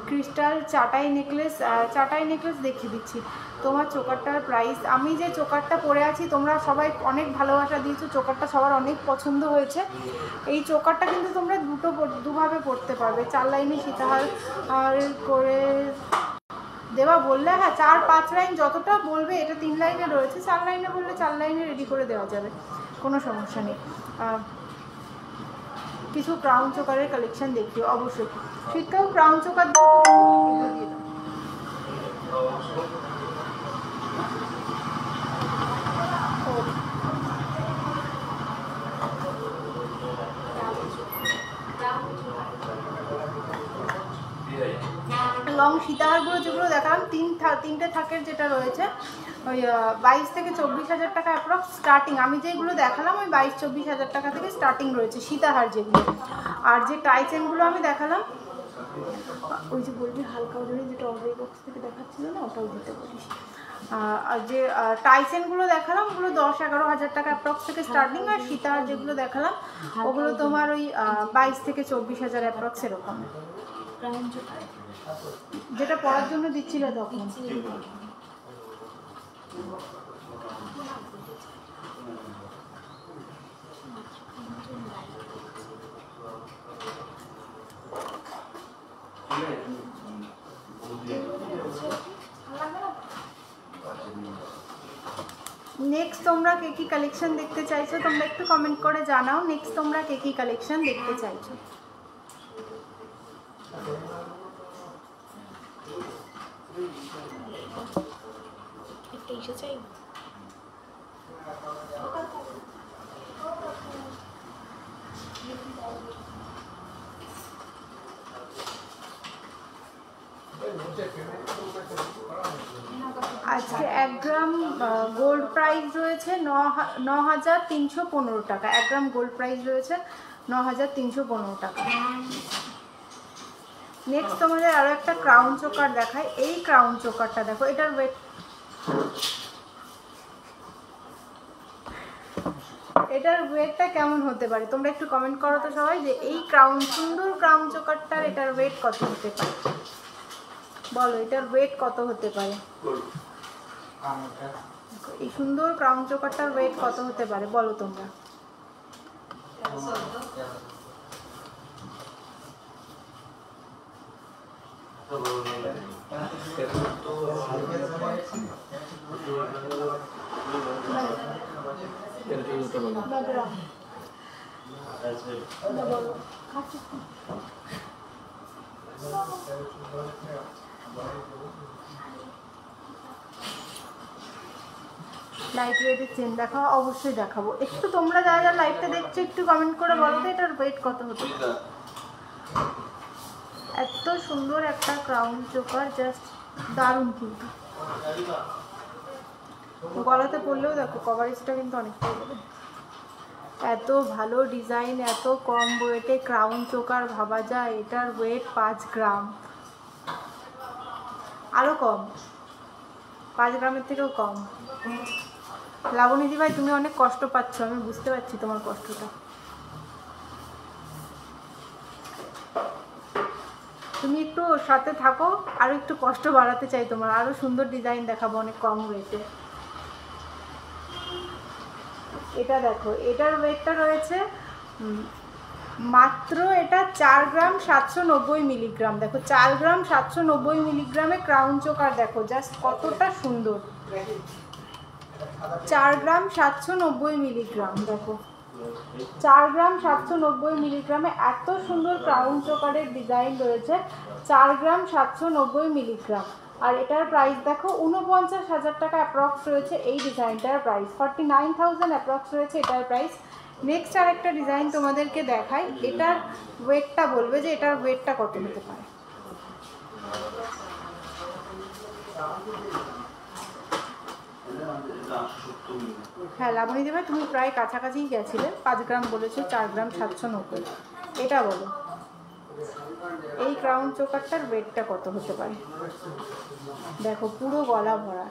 ক্রিস্টাল চাটাই নেকলেস দেখিয়ে দিচ্ছি। তোমার চোকারটার প্রাইস, আমি যে চোকারটা পরে আছি তোমরা সবাই অনেক ভালোবাসা দিয়েছো, চোকারটা সবার অনেক পছন্দ হয়েছে। এই চোকারটা কিন্তু তোমরা দুভাবে পরতে পারবে। 4 লাইনে সীতাহার আর করে দেওয়া বললে, হ্যাঁ 4-5 লাইন যতটা বলবে। এটা 3 লাইনে রয়েছে, 4 লাইনে বললে 4 লাইনে রেডি করে দেওয়া যাবে, কোনো সমস্যা নেই। কিছু ক্রাউন চোকারের কালেকশন দেখিও অবশ্যই। শীতকাল ক্রাউন চোকার দিয়ে লং সীতাহারগুলো যেগুলো দেখালাম, তিনটে থাকের যেটা রয়েছে ওই 22 থেকে 24,000 টাকা অ্যাপ্রক্স স্টার্টিং। আমি যেগুলো দেখালাম ওই 22-24,000 টাকা থেকে স্টার্টিং রয়েছে সীতাহার যেগুলো। আর যে টাইচেনগুলো আমি দেখালাম, ওই যে বলবি হালকা ওজনে যেটা অর্ডার বক্স থেকে দেখাচ্ছিল না, ওটাও দিতে বলিস। আর যে টাইচেনগুলো দেখালাম ওগুলো 10-11 হাজার টাকা অ্যাপ্রক্স থেকে স্টার্টিং। আর সীতাহার যেগুলো দেখালাম ওগুলো তোমার ওই 22 থেকে 24,000 অ্যাপ্রক্স এরকম। যেটা পড়ার জন্য দিচ্ছিল তখন। নেক্সট তোমরা কে কি কালেকশন দেখতে চাইছো তোমরা একটু কমেন্ট করে জানাও। নেক্সট তোমরা কে কি কালেকশন দেখতে চাইছো। আজকে 1 গ্রাম গোল্ড প্রাইস রয়েছে 9,315 টাকা। 1 গ্রাম গোল্ড প্রাইস রয়েছে 9,315 টাকা। নেক্সট তোমাদের আরো একটা ক্রাউন চোকার দেখাই। এই ক্রাউন চোকারটা দেখো, এটার ওয়েটটা কেমন হতে পারে তোমরা একটু কমেন্ট করো তো সবাই, যে এই সুন্দর ক্রাউন চোকারটার এটার ওয়েট কত হতে পারে। বলো এটার ওয়েট কত হতে পারে। এই সুন্দর ক্রাউন চোকারটার ওয়েট কত হতে পারে বলো তোমরা। লাইট ওয়েটের চেন দেখাও, অবশ্যই দেখাবো। একটু তোমরা যারা যারা লাইভটা দেখছো একটু কমেন্ট করে বলো তো এটার ওয়েট কত হতে পারে। এত সুন্দর একটা ক্রাউন চোকার, জাস্ট দারুণ। কিন্তু গলাতে পড়লেও দেখো কভারেজটা কিন্তু অনেকটাই দেবে। এত ভালো ডিজাইন, এত কম ওয়েটে ক্রাউন চোকার ভাবা যায়। এটার ওয়েট 5 গ্রাম, আরও কম, 5 গ্রামের থেকেও কম। লাবণী ভাই তুমি অনেক কষ্ট পাচ্ছ, আমি বুঝতে পারছি তোমার কষ্টটা। তুমি একটু সাথে থাকো, আরও একটু কষ্ট বাড়াতে চাই তোমার, আরও সুন্দর ডিজাইন দেখাবো অনেক কম ওয়েটে। এটা দেখো, এটার ওয়েটটা রয়েছে মাত্র এটা 4 গ্রাম 790 মিলিগ্রাম। দেখো 4 গ্রাম 790 মিলিগ্রামে ক্রাউন চোকার, দেখো জাস্ট কতটা সুন্দর। 4 গ্রাম 790 মিলিগ্রাম, দেখো 4 গ্রাম 790 মিলিগ্রামে এত সুন্দর ক্রাউন চোকারের ডিজাইন রয়েছে। 4 গ্রাম 790 মিলিগ্রাম, আর এটার প্রাইস দেখো 49,000 টাকা অ্যাপ্রক্স রয়েছে। এই ডিজাইনটার প্রাইস 49,000 অ্যাপ্রক্স রয়েছে এটার প্রাইস। নেক্সট আর একটা ডিজাইন তোমাদেরকে দেখাই, এটার ওয়েটটা বলবে যে এটার ওয়েটটা কত হতে পারে। হ্যাঁ লাবণী দেবা, তুমি প্রায় কাছাকাছি গেছিলে, 5 গ্রাম বলেছো, 4 গ্রাম 790। এটা বলো এই ক্রাউন চোকারটার ওয়েটটা কত হতে পারে। দেখো পুরো গলা ভরা,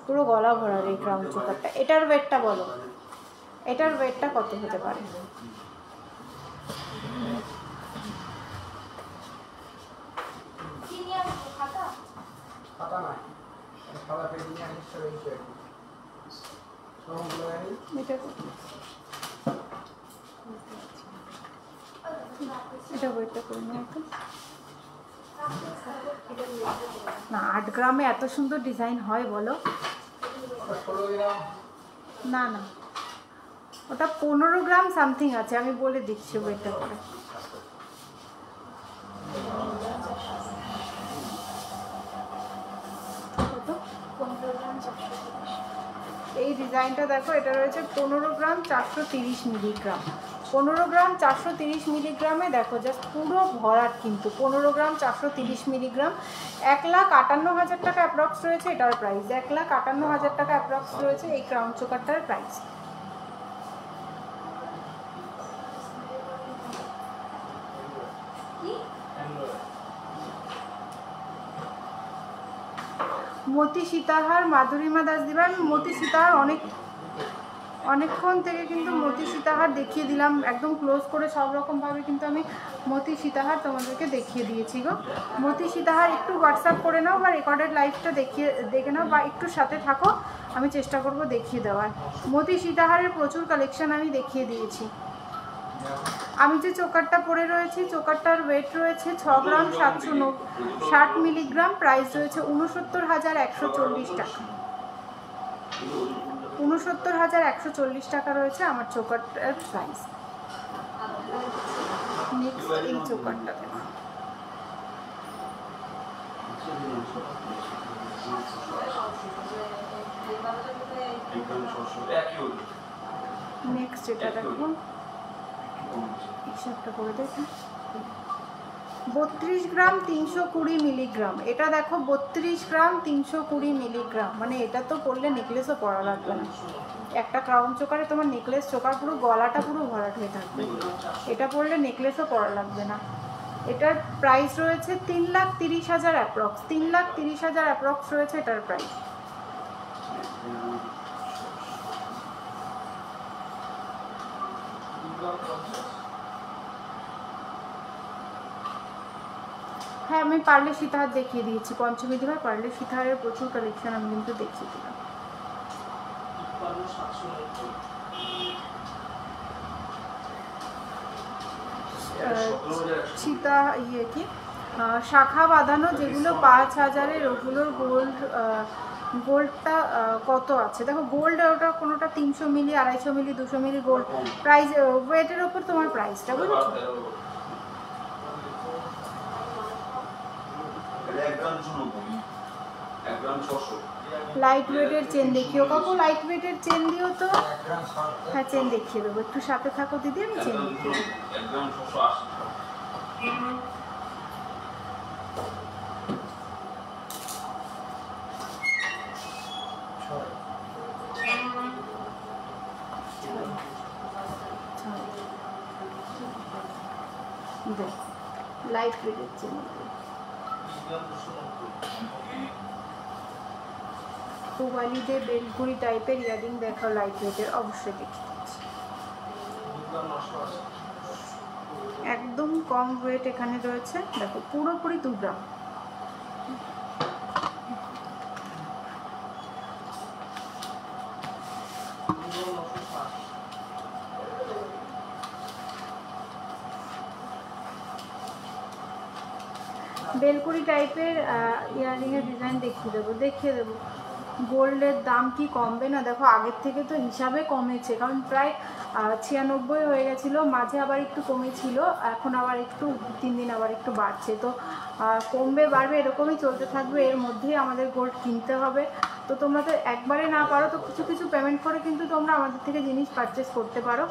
পুরো গলা ভরার এই ক্রাউন চোকারটা। এটার ওয়েটটা বলো, এটার ওয়েটটা কত হতে পারে। এটা ওয়েটটা করে নাও না। 8 গ্রামে এত সুন্দর ডিজাইন হয় বলো? না না, ওটা 15 গ্রাম সামথিং আছে, আমি বলে দিচ্ছি ওয়েটটা করে। এই ডিজাইনটা দেখো, এটা রয়েছে 15 গ্রাম 430 মিলিগ্রাম। 15 গ্রাম 430 মিলিগ্রামে দেখো জাস্ট পুরো ভরাট, কিন্তু 15 গ্রাম 430 মিলিগ্রাম। 1,58,000 টাকা অ্যাপ্রক্স রয়েছে এটার প্রাইস। 1,58,000 টাকা অ্যাপ্রক্স রয়েছে এই ক্রাউন চোকারটার প্রাইস। মতি সীতাহার মাধুরিমা দাস দিবা। আমি মতি সীতাহার অনেকক্ষণ থেকে কিন্তু মতি সীতাহার দেখিয়ে দিলাম, একদম ক্লোজ করে সব রকমভাবে কিন্তু আমি মতি সীতাহার তোমাদেরকে দেখিয়ে দিয়েছি গো। মতি সীতাহার একটু হোয়াটসঅ্যাপ করে নাও বা রেকর্ডেড লাইভটা দেখে নাও, বা একটু সাথে থাকো, আমি চেষ্টা করব দেখিয়ে দেওয়ার। মতি সীতাহারের প্রচুর কালেকশন আমি দেখিয়ে দিয়েছি। আমি যে চোকারটা পরে রয়েছি, চোকারটার ওয়েট রয়েছে 6 গ্রাম 760 মিলিগ্রাম। প্রাইস রয়েছে 69,140 টাকা। 69,140 টাকা রয়েছে আমার চোকারটার প্রাইস। নেক্সট এই চোকারটা দেখো, নেক্সট এটা দেখো, হিসাবটা করে দেখো, 32 গ্রাম 320 মিলিগ্রাম। এটা দেখো 32 গ্রাম 320 মিলিগ্রাম, মানে এটা তো পরলে নেকলেসও পরা লাগবে না। একটা ক্রাউন চোকারে তোমার নেকলেস চোকার পুরো গলাটা পুরো ভরাট হয়ে থাকবে, এটা পরলে নেকলেসও পরা লাগবে না। এটার প্রাইস রয়েছে 3,30,000 অ্যাপ্রক্স। 3,30,000 অ্যাপ্রক্স রয়েছে এটার প্রাইস। হ্যাঁ আমি পার্লে সীতাহার দেখিয়ে দিয়েছি, পঞ্চমী দিবার পার্লে সীতাহারের প্রচুর কালেকশন আমি কিন্তু দেখিয়ে দিলাম। সীতা ইয়ে কি শাখা বাঁধানো যেগুলো 5,000-এর, ওগুলোর গোল্ডটা কত আছে দেখো। গোল্ড ওটা কোনোটা 300 মিলি, 250 মিলি, 200 মিলি গোল্ড। প্রাইস ওয়েটের ওপর তোমার প্রাইসটা, বুঝেছো? লাইট ওয়েটের চেন দেখিও কাকু, লাইট ওয়েটের চেন দিও তো। হ্যাঁ চেন দেখিয়ে দেবো, একটু সাথে থাকো দিদি, আমি চেন দেখিয়ে দেবো। লাইট ওয়েটের চেন পুবালিতে বেলঘুড়ি টাইপের ইয়ারিং দেখাও লাইট ওয়েটের, অবশ্যই দেখিয়ে দিচ্ছি। একদম কম ওয়েট এখানে রয়েছে, দেখো পুরোপুরি 2 গ্রাম। বেলকুড়ি টাইপের ইয়াররিংয়ের ডিজাইন দেখিয়ে দেবো। গোল্ডের দাম কি কমবে না? দেখো আগের থেকে তো হিসাবে কমেছে, কারণ প্রায় 96 হয়ে গেছিলো, মাঝে আবার একটু কমেছিল, এখন আবার একটু 3 দিন আবার একটু বাড়ছে। তো কমবে বাড়বে এরকমই চলতে থাকবে, এর মধ্যেই আমাদের গোল্ড কিনতে হবে। তো তোমরা তো একবারে না পারো তো কিছু কিছু পেমেন্ট করে কিন্তু তোমরা আমাদের থেকে জিনিস পারচেস করতে পারো।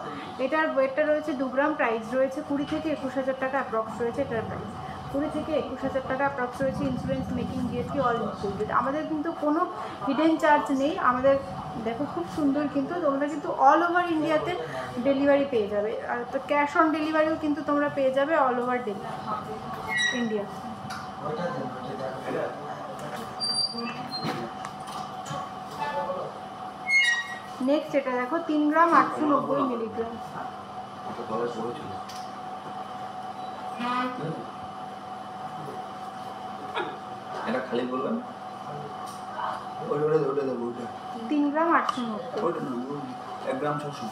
এটার ওয়েটটা রয়েছে 2 গ্রাম, প্রাইস রয়েছে 20 থেকে 21,000 টাকা অ্যাপ্রক্স রয়েছে এটার প্রাইস। 20 থেকে 21,000 টাকা অ্যাপ্রক্স রয়েছে, insurance, making, GST all included. আমাদের কিন্তু কোনো হিডেন চার্জ নেই আমাদের। দেখো খুব সুন্দর, কিন্তু তোমরা কিন্তু অল ওভার ইন্ডিয়াতে ডেলিভারি পেয়ে যাবে। আর তো ক্যাশ অন ডেলিভারিও কিন্তু তোমরা পেয়ে যাবে অল ওভার ইন্ডিয়া। নেক্সট এটা দেখো 3 গ্রাম 890 মিলিগ্রাম। এটা খালি বললাম 3 গ্রাম 890, 1 গ্রাম 600।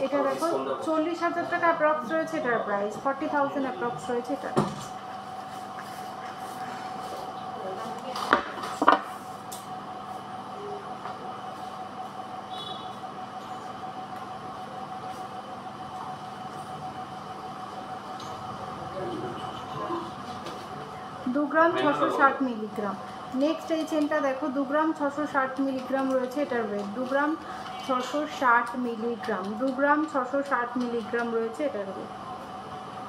এটা দেখো 40,000 টাকা অ্যাপ্রক্স রয়েছে এটার প্রাইস, 40,000 অ্যাপ্রক্স রয়েছে এটা। দু গ্রাম 660 মিলিগ্রাম। নেক্সট এই চেনটা দেখো 2 গ্রাম 660 মিলিগ্রাম রয়েছে এটার ওয়েট, 2 গ্রাম 660 মিলিগ্রাম, 2 গ্রাম 660 মিলিগ্রাম রয়েছে এটার ওয়েট,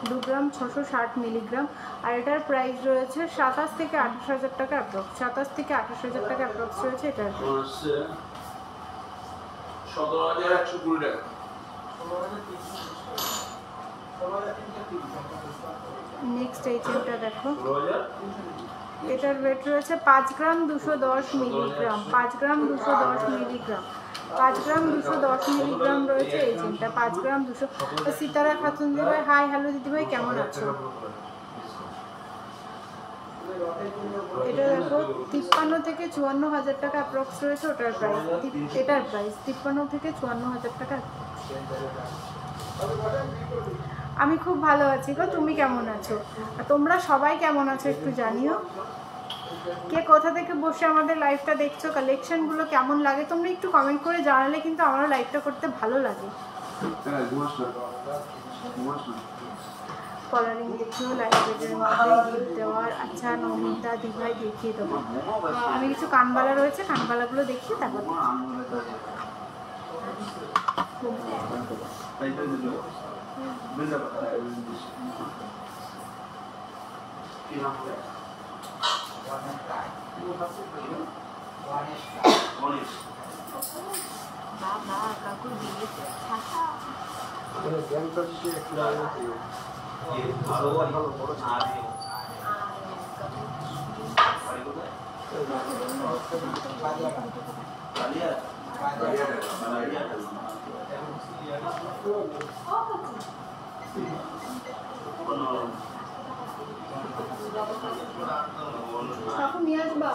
2 গ্রাম 660 মিলিগ্রাম। আর এটার প্রাইস রয়েছে 27 থেকে 28,000 টাকা অ্যাপ্রক্স, 27 থেকে 28,000 টাকা অ্যাপ্রক্স রয়েছে এটার ওয়েট। 17,120 টাকা। নেক্সট এই চেনটা দেখো, এটার ওয়েট রয়েছে 5 গ্রাম 210 মিলিগ্রাম, 5 গ্রাম 210 মিলিগ্রাম, 5 গ্রাম 210 মিলিগ্রাম রয়েছে এই চেনটা, 5 গ্রাম 200। তো সিতারা খাতুন দিদিভাই, হাই হ্যালো দিদিভাই, কেমন আছো? এটা দেখো 53 থেকে 54,000 টাকা অ্যাপ্রক্স রয়েছে ওটার প্রাইস, এটার প্রাইস 53 থেকে 54,000 টাকা। আমি খুব ভালো আছি গো, তুমি কেমন আছো? তোমরা সবাই কেমন আছো একটু জানিও। কে কোথা থেকে বসে আমাদের লাইভটা দেখছো, কালেকশনগুলো কেমন লাগে তোমরা একটু কমেন্ট করে জানালে কিন্তু আমারও লাইভটা করতে ভালো লাগে। কলারিং দেখিও, লাইব্রেরির মধ্যে গিফট দেওয়ার। আচ্ছা নমিতা দিভাই দেখিয়ে দেবো, আমি কিছু কানবালা রয়েছে, কানবালাগুলো দেখিয়ে তারপর বাবা কাকু দিয়েছে। কাকু নিয়ে আসবা।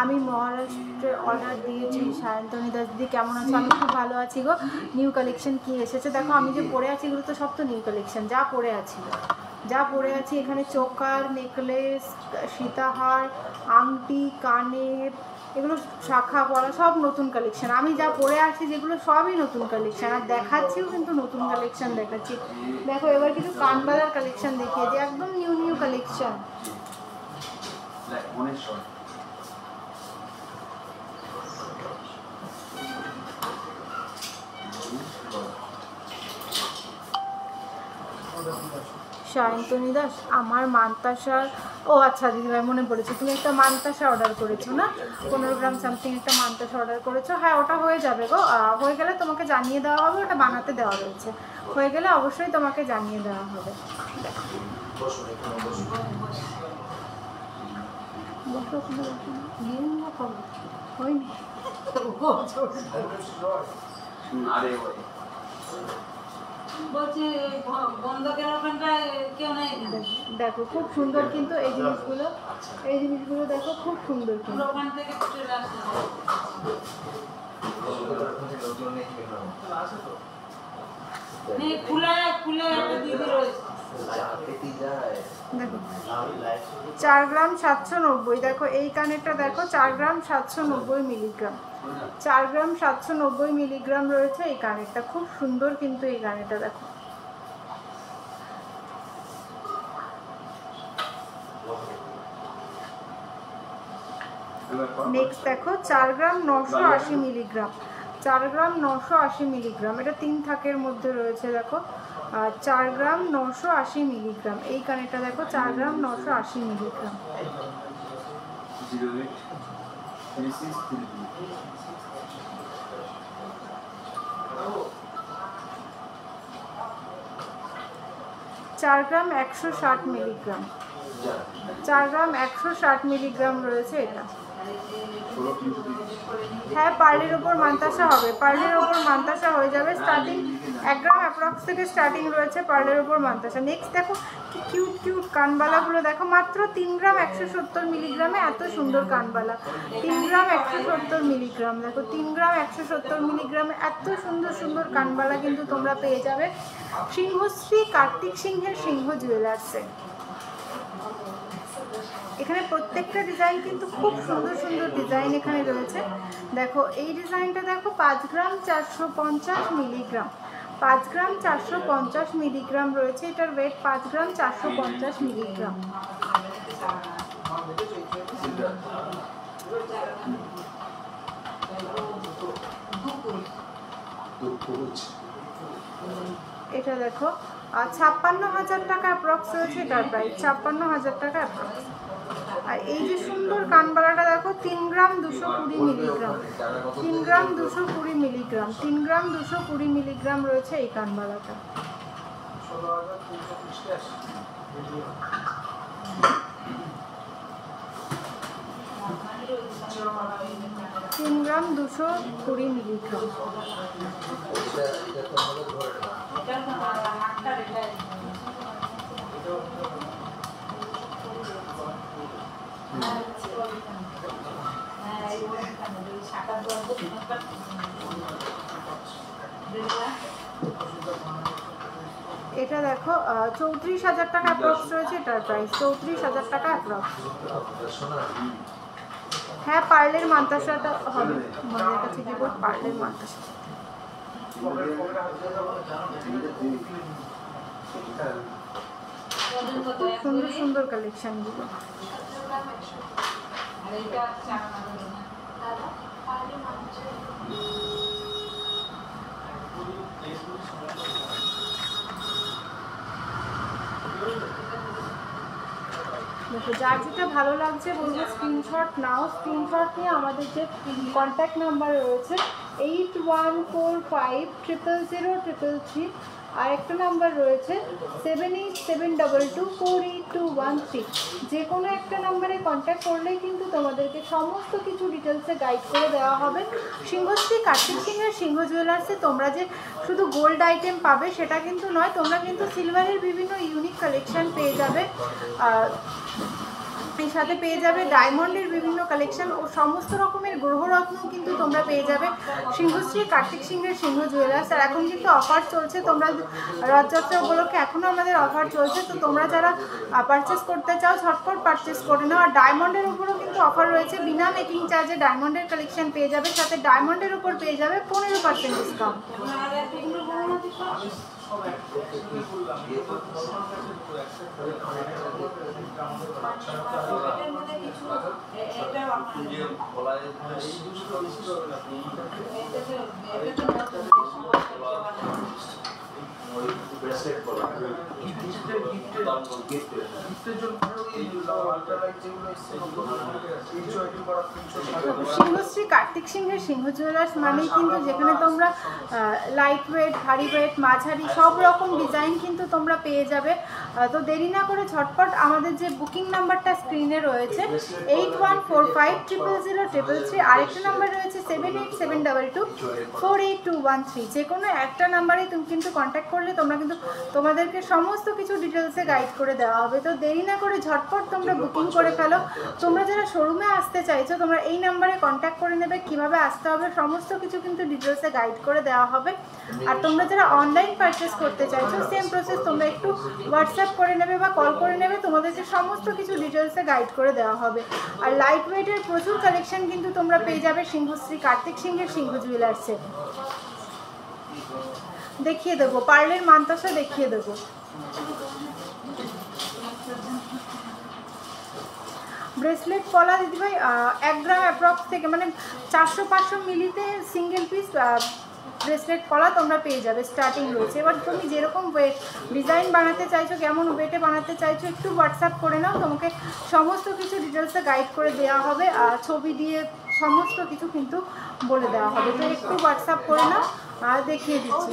আমি মহারাষ্ট্রে অর্ডার দিয়েছি। সায়ন্তনী দাস দিদি কেমন আছো? আমি খুব ভালো আছি গো। নিউ কালেকশন কি এসেছে দেখো, আমি যে পরে আছি এগুলো তো সব তো নিউ কালেকশন, যা পরে আছি এখানে চোকার, নেকলেস, সীতাহার, আংটি, কানের, এগুলো শাখা পলা সব নতুন কালেকশন। আমি যা পরে আছি যেগুলো সবই নতুন কালেকশন, আর দেখাচ্ছিও কিন্তু নতুন কালেকশন দেখাচ্ছি। দেখো এবার কিছু কানবালার কালেকশন দেখিয়ে দিই, একদম নিউ কালেকশন। অনেক শর্ট। সায়ন্তনী দাস, আমার মান্তাসার, ও আচ্ছা দিদিভাই মনে পড়েছে, তুমি একটা মান্তাসা অর্ডার করেছো না, 15 গ্রাম সামথিং একটা মান্তাসা অর্ডার করেছো। হ্যাঁ ওটা হয়ে যাবে গো, হয়ে গেলে তোমাকে জানিয়ে দেওয়া হবে, ওটা বানাতে দেওয়া রয়েছে, হয়ে গেলে অবশ্যই তোমাকে জানিয়ে দেওয়া হবে। হয়নি আরে বলছি বন্ধকের ওখানটায় কেউ নেই। দেখো খুব সুন্দর কিন্তু এই জিনিসগুলো, এই জিনিসগুলো দেখো খুব সুন্দর কিন্তু। ওখান থেকে চলে আসছে খুলে খুলে একটা দিদি রয়েছে। দেখো 4 গ্রাম 790, দেখো এই কানেরটা দেখো 4 গ্রাম 790 মিলিগ্রাম, 4 গ্রাম 790 মিলিগ্রাম রয়েছে এই কানেরটা, খুব সুন্দর কিন্তু এই কানেরটা দেখো। নেক্সট দেখো 4 গ্রাম 980 মিলিগ্রাম, 4 গ্রাম 980 মিলিগ্রাম, এটা 3 থাকের মধ্যে রয়েছে দেখো। 4 গ্রাম 980 মিলিগ্রাম এই কানেরটা দেখো, 4 গ্রাম 980 মিলিগ্রাম। 4 গ্রাম 160 মিলিগ্রাম, 4 গ্রাম 160 মিলিগ্রাম রয়েছে এটা। হ্যাঁ পার্লের ওপর মান্তাসা হবে, পার্লের ওপর মান্তাসা হয়ে যাবে, স্টার্টিং 1 গ্রাম অ্যাপ্রক্স থেকে স্টার্টিং রয়েছে পার্লের ওপর মান্তাসা। নেক্সট দেখো কি কিউট কিউট কানবালাগুলো দেখো, মাত্র 3 গ্রাম 170 মিলিগ্রামে এত সুন্দর কানবালা, 3 গ্রাম 170 মিলিগ্রাম, দেখো 3 গ্রাম 170 মিলিগ্রামে এত সুন্দর সুন্দর কানবালা কিন্তু তোমরা পেয়ে যাবে সিংহশ্রী কার্তিক সিংহের সিংহ জুয়েলার্সে। এখানে প্রত্যেকটা ডিজাইন কিন্তু খুব সুন্দর সুন্দর ডিজাইন এখানে রয়েছে। দেখো এই ডিজাইনটা দেখো 5 গ্রাম 450 মিলিগ্রাম, 5 গ্রাম 450 মিলিগ্রাম রয়েছে, এটার ওয়েট 5 গ্রাম 450 মিলিগ্রাম। এটা দেখো 56,000 টাকা অ্যাপ্রক্স রয়েছে এটার প্রাইস, 56,000 টাকা অ্যাপ্রক্স। আর এই যে সুন্দর কানবালাটা দেখো 3 গ্রাম 220 মিলিগ্রাম, 3 গ্রাম 220 মিলিগ্রাম, 3 গ্রাম 220 মিলিগ্রাম রয়েছে এই কানবালাটা। 3 গ্রাম 220 মিলিগ্রাম। এটা দেখো 34,000 টাকা অ্যাপ্রক্স রয়েছে এটার প্রাইস, 34,000 টাকা অ্যাপ্রক্স। হ্যাঁ পার্লের মান্তাসাটা হবে, আমাদের কাছে কি বল পার্লের মান্তাসা। সুন্দর সুন্দর কালেকশনগুলো। দেখো যার যেটা ভালো লাগছে বলবো স্ক্রিনশট নাও, স্ক্রিনশট নিয়ে আমাদের যে কন্ট্যাক্ট নাম্বার রয়েছে 8145000333, আর একটা নাম্বার রয়েছে 7872248213, যে কোনো একটা নাম্বারে কন্ট্যাক্ট করলেই কিন্তু তোমাদেরকে সমস্ত কিছু ডিটেলসে গাইড করে দেওয়া হবে। সিংহশ্রী কার্তিক সিংহের সিংহ জুয়েলার্সে তোমরা যে শুধু গোল্ড আইটেম পাবে সেটা কিন্তু নয়, তোমরা কিন্তু সিলভারের বিভিন্ন ইউনিক কালেকশন পেয়ে যাবে, এর সাথে পেয়ে যাবে ডায়মন্ডের বিভিন্ন কালেকশন ও সমস্ত রকমের গ্রহরত্ন কিন্তু তোমরা পেয়ে যাবে সিংহশ্রী কার্তিক সিংহের সিংহ জুয়েলার্স। আর এখন কিন্তু অফার চলছে, তোমরা রথযাত্রা উপলক্ষে এখনও আমাদের অফার চলছে, তো তোমরা যারা পারচেস করতে চাও ঝটপট পারচেস করে নাও। আর ডায়মন্ডের উপরও কিন্তু অফার রয়েছে, বিনা মেকিং চার্জে ডায়মন্ডের কালেকশন পেয়ে যাবে, সাথে ডায়মন্ডের উপর পেয়ে যাবে 15% ডিসকাউন্ট। যে বলা যায় ব্রেসলেট বলা গিফটের জন্য আল্ট্রালাইট যেগুলো এসছে সিংহশ্রী কার্তিক সিংহের সিংহ জুয়েলার্স মানেই কিন্তু যেখানে তোমরা লাইট ওয়েট, ভারী ওয়েট, মাঝারি সব রকম ডিজাইন কিন্তু তোমরা পেয়ে যাবে। তো দেরি না করে ঝটপট আমাদের যে বুকিং নাম্বারটা স্ক্রিনে রয়েছে 8145000033, আরেকটা নাম্বার রয়েছে 7872248213, যে কোনো একটা নাম্বারেই তুমি কিন্তু কন্ট্যাক্ট করলে তোমরা কিন্তু তোমাদেরকে সমস্ত কিছু ডিটেলসে গাইড করে দেওয়া হবে। তো দেরি না করে ঝটপট তোমরা বুকিং করে ফেলো। তোমরা যারা শোরুমে আসতে চাইছো তোমরা এই নাম্বারে কন্ট্যাক্ট করে নেবে, কিভাবে আসতে হবে সমস্ত কিছু কিন্তু ডিটেলসে গাইড করে দেওয়া হবে। আর তোমরা যারা অনলাইন পারচেস করতে চাইছো সেম প্রসেস, তোমরা একটু হোয়াটসঅ্যাপ করে নেবে বা কল করে নেবে, তোমাদেরকে সমস্ত কিছু ডিটেলসে গাইড করে দেওয়া হবে। আর লাইট ওয়েটের প্রচুর কালেকশন কিন্তু তোমরা পেয়ে যাবে সিংহশ্রী কার্তিক সিংহের সিংহ জুয়েলার্সে। দেখিয়ে দেবো পার্লের মানতাসা, দেখিয়ে দেবো। ব্রেসলেট পলা দিদিভাই 1 গ্রাম অ্যাপ্রক্স থেকে, মানে 400-500 মিলিতে সিঙ্গেল পিস ব্রেসলেট পলা তোমরা পেয়ে যাবে, স্টার্টিং রয়েছে। এবার তুমি যেরকম ওয়েট ডিজাইন বানাতে চাইছো, কেমন ওয়েটে বানাতে চাইছো একটু হোয়াটসঅ্যাপ করে নাও, তোমাকে সমস্ত কিছু ডিটেলসে গাইড করে দেওয়া হবে, ছবি দিয়ে সমস্ত কিছু কিন্তু বলে দেওয়া হবে। তো একটু হোয়াটসঅ্যাপ করে নাও, আর দেখিয়ে দিচ্ছি।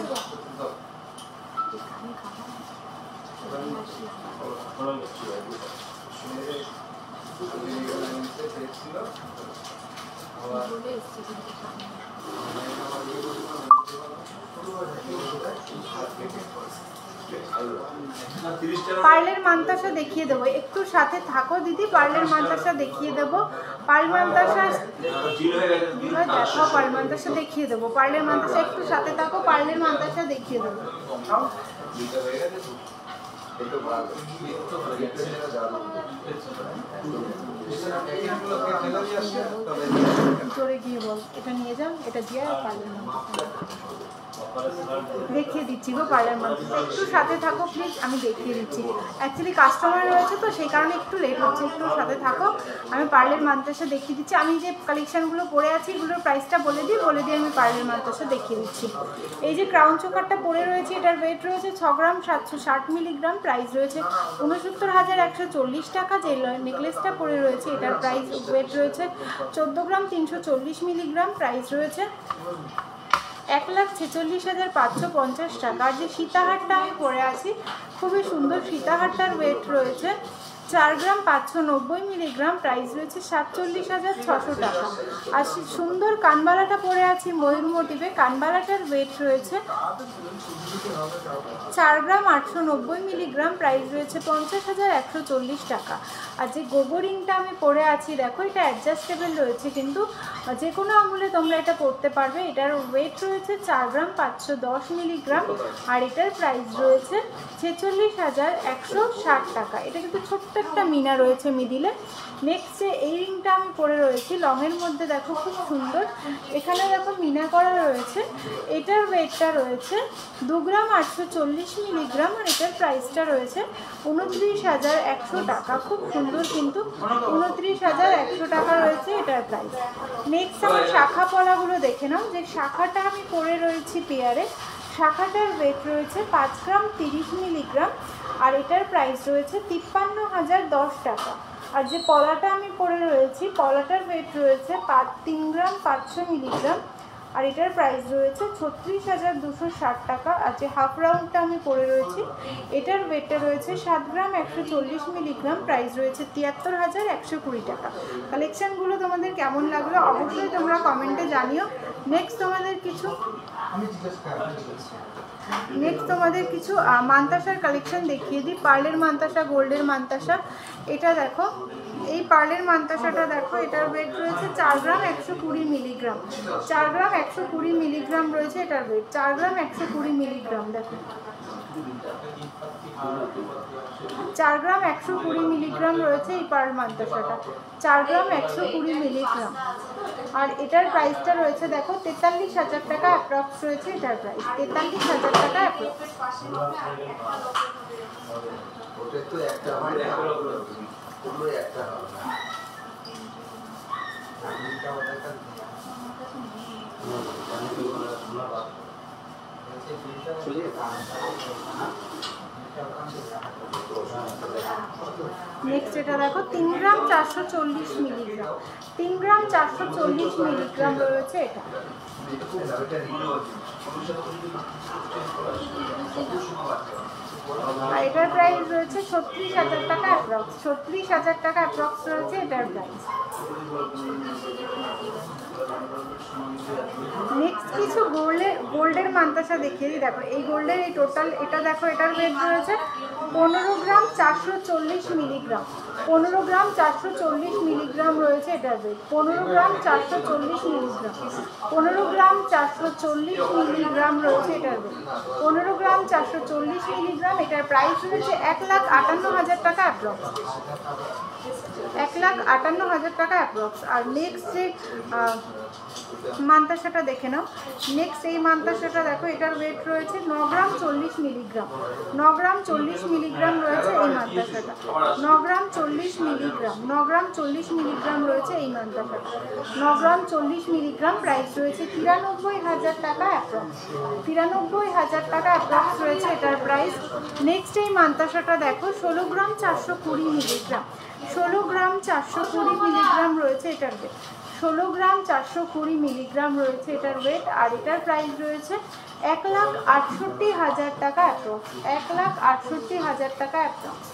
পার্লের মানতাসা দেখিয়ে দেবো, একটু সাথে থাকো দিদি, পার্লের মানতাসা দেখিয়ে দেবো। পার্ল মানতাসা দেখো, পার্ল মানতাসা দেখিয়ে দেবো, পার্লের মানতাসা একটু সাথে থাকো, পার্লের মানতাসা দেখিয়ে দেবো। ভিতরে গিয়ে বল, এটা নিয়ে যাও, এটা দিয়ে পার্লার দেখিয়ে দিচ্ছি গো। পার্লার মানতাসা একটু সাথে থাকো প্লিজ, আমি দেখিয়ে দিচ্ছি। অ্যাকচুয়ালি কাস্টমার রয়েছে তো সেই কারণে একটু লেট হচ্ছে, একটু সাথে থাকো, আমি পার্লের মানতাসা দেখিয়ে দিচ্ছি। আমি যে কালেকশানগুলো পরে আছি এগুলোর প্রাইসটা বলে দিয়ে আমি পার্লের মানতাসা দেখিয়ে দিচ্ছি। এই যে ক্রাউন চোকারটা পরে রয়েছে, এটার ওয়েট রয়েছে 6 গ্রাম 760 মিলিগ্রাম, প্রাইস রয়েছে 69,140 টাকা। যে নেকলেসটা পরে রয়েছে এটার প্রাইস ওয়েট রয়েছে 14 গ্রাম 340 মিলিগ্রাম, প্রাইস রয়েছে 1,46,550 টাকা। আর যে সীতাহারটা আমি পরে আছি খুবই সুন্দর, সীতাহারটার ওয়েট রয়েছে 4 গ্রাম 590 মিলিগ্রাম, প্রাইস রয়েছে 47,600 টাকা। আর সুন্দর কানবালাটা পরে আছি ময়ূর মোটিভে, কানবালাটার ওয়েট রয়েছে 4 গ্রাম 890 মিলিগ্রাম, প্রাইস রয়েছে 50,140 টাকা। আর যে গোবরিংটা আমি পরে আছি দেখো, এটা অ্যাডজাস্টেবল রয়েছে, কিন্তু যে কোনো আঙুলে তোমরা এটা পরতে পারবে। এটার ওয়েট রয়েছে 4 গ্রাম 510 মিলিগ্রাম, আর এটার প্রাইস রয়েছে 46,160 টাকা। এটা কিন্তু ছোট্ট একটা মিনা রয়েছে মিডিলে। নেক্সট যে এই রিংটা আমি পরে রয়েছি লংয়ের মধ্যে, দেখো খুব সুন্দর, এখানে দেখো মিনা করা রয়েছে। এটার ওয়েটটা রয়েছে 2 গ্রাম 840 মিলিগ্রাম, আর এটার প্রাইসটা রয়েছে 29,100 টাকা। খুব সুন্দর কিন্তু 29,100 টাকা রয়েছে এটার প্রাইস। নেক্সট আমার শাখা পলাগুলো দেখে নাও। যে শাখাটা আমি পরে রয়েছি পেয়ারে, শাখাটার ওয়েট রয়েছে 5 গ্রাম 30 মিলিগ্রাম, আর এটার প্রাইস রয়েছে 53,010 টাকা। আর যে পলাটা আমি পরে রয়েছি, পলাটার ওয়েট রয়েছে 3 গ্রাম 500 মিলিগ্রাম, আর এটার প্রাইস রয়েছে 36,260 টাকা। আর যে হাফ রাউন্ডটা আমি পরে রয়েছি এটার ওয়েটটা রয়েছে 7 গ্রাম 140 মিলিগ্রাম, প্রাইস রয়েছে 73,120 টাকা। কালেকশানগুলো তোমাদের কেমন লাগলো অবশ্যই তোমরা কমেন্টে জানিও। নেক্সট তোমাদের কিছু মানতাসার কালেকশন দেখিয়ে দিই। পার্লের মানতাসা, গোল্ডের মানতাসা, এটা দেখো, এই পার্লের মানতাসাটা দেখো, এটার ওয়েট রয়েছে 4 গ্রাম 120 মিলিগ্রাম, 4 গ্রাম 120 মিলিগ্রাম রয়েছে এটার ওয়েট, 4 গ্রাম 120 মিলিগ্রাম। দেখো 4 গ্রাম 120 মিলিগ্রাম রয়েছে এই পার্ল মানতাসাটা, 4 গ্রাম 120 মিলিগ্রাম। আর এটার প্রাইসটা রয়েছে দেখো 43,000 টাকা অ্যাপ্রক্স রয়েছে এটার প্রাইস, 43,000 টাকা অ্যাপ্রক্স। নেক্সট এটা দেখো 3 গ্রাম 440 মিলিগ্রাম, 3 গ্রাম 440 মিলিগ্রাম রয়েছে এটা। আর এটার প্রাইস রয়েছে 36,000 টাকা অ্যাপ্রক্স, 36,000 টাকা অ্যাপ্রক্স রয়েছে এটার প্রাইস। নেক্সট কিছু গোল্ডের মান্তাসা দেখিয়ে দিই। দেখো এই গোল্ডের এই টোটাল এটা দেখো, এটার ওয়েট রয়েছে 15 গ্রাম 440 মিলিগ্রাম, 15 গ্রাম 440 মিলিগ্রাম রয়েছে এটার ওয়েট, 15 গ্রাম 440 মিলিগ্রাম, 15 গ্রাম 440 মিলিগ্রাম রয়েছে এটার ওয়েট, 15 গ্রাম 440 মিলিগ্রাম। এটার প্রাইস রয়েছে 1,58,000 টাকা অ্যাপ্রক্স, 1,58,000 টাকা অ্যাপ্রক্স। আর নেক্সট যে মান্তাসাটা দেখে নাও, নেক্সট এই মান্তাসাটা দেখো, এটার ওয়েট রয়েছে 9 গ্রাম 40 মিলিগ্রাম, 9 গ্রাম 40 মিলিগ্রাম রয়েছে এই মান্তাসাটা, 9 গ্রাম 40 মিলিগ্রাম, 9 গ্রাম 40 মিলিগ্রাম রয়েছে এই মান্তাসাটা, 9 গ্রাম 40 মিলিগ্রাম। প্রাইস রয়েছে 93,000 টাকা অ্যাপ্রক্স, 93,000 টাকা অ্যাপ্রক্স রয়েছে এটার প্রাইস। নেক্সট এই মান্তাসাটা দেখো 16 গ্রাম 420 মিলিগ্রাম, 16 গ্রাম 420 মিলিগ্রাম রয়েছে এটার ওয়েট, 16 গ্রাম 420 মিলিগ্রাম রয়েছে এটার ওয়েট। আর এটার প্রাইস রয়েছে 1,68,000 টাকা অ্যাপ্রক্স, 1,68,000 টাকা অ্যাপ্রক্স।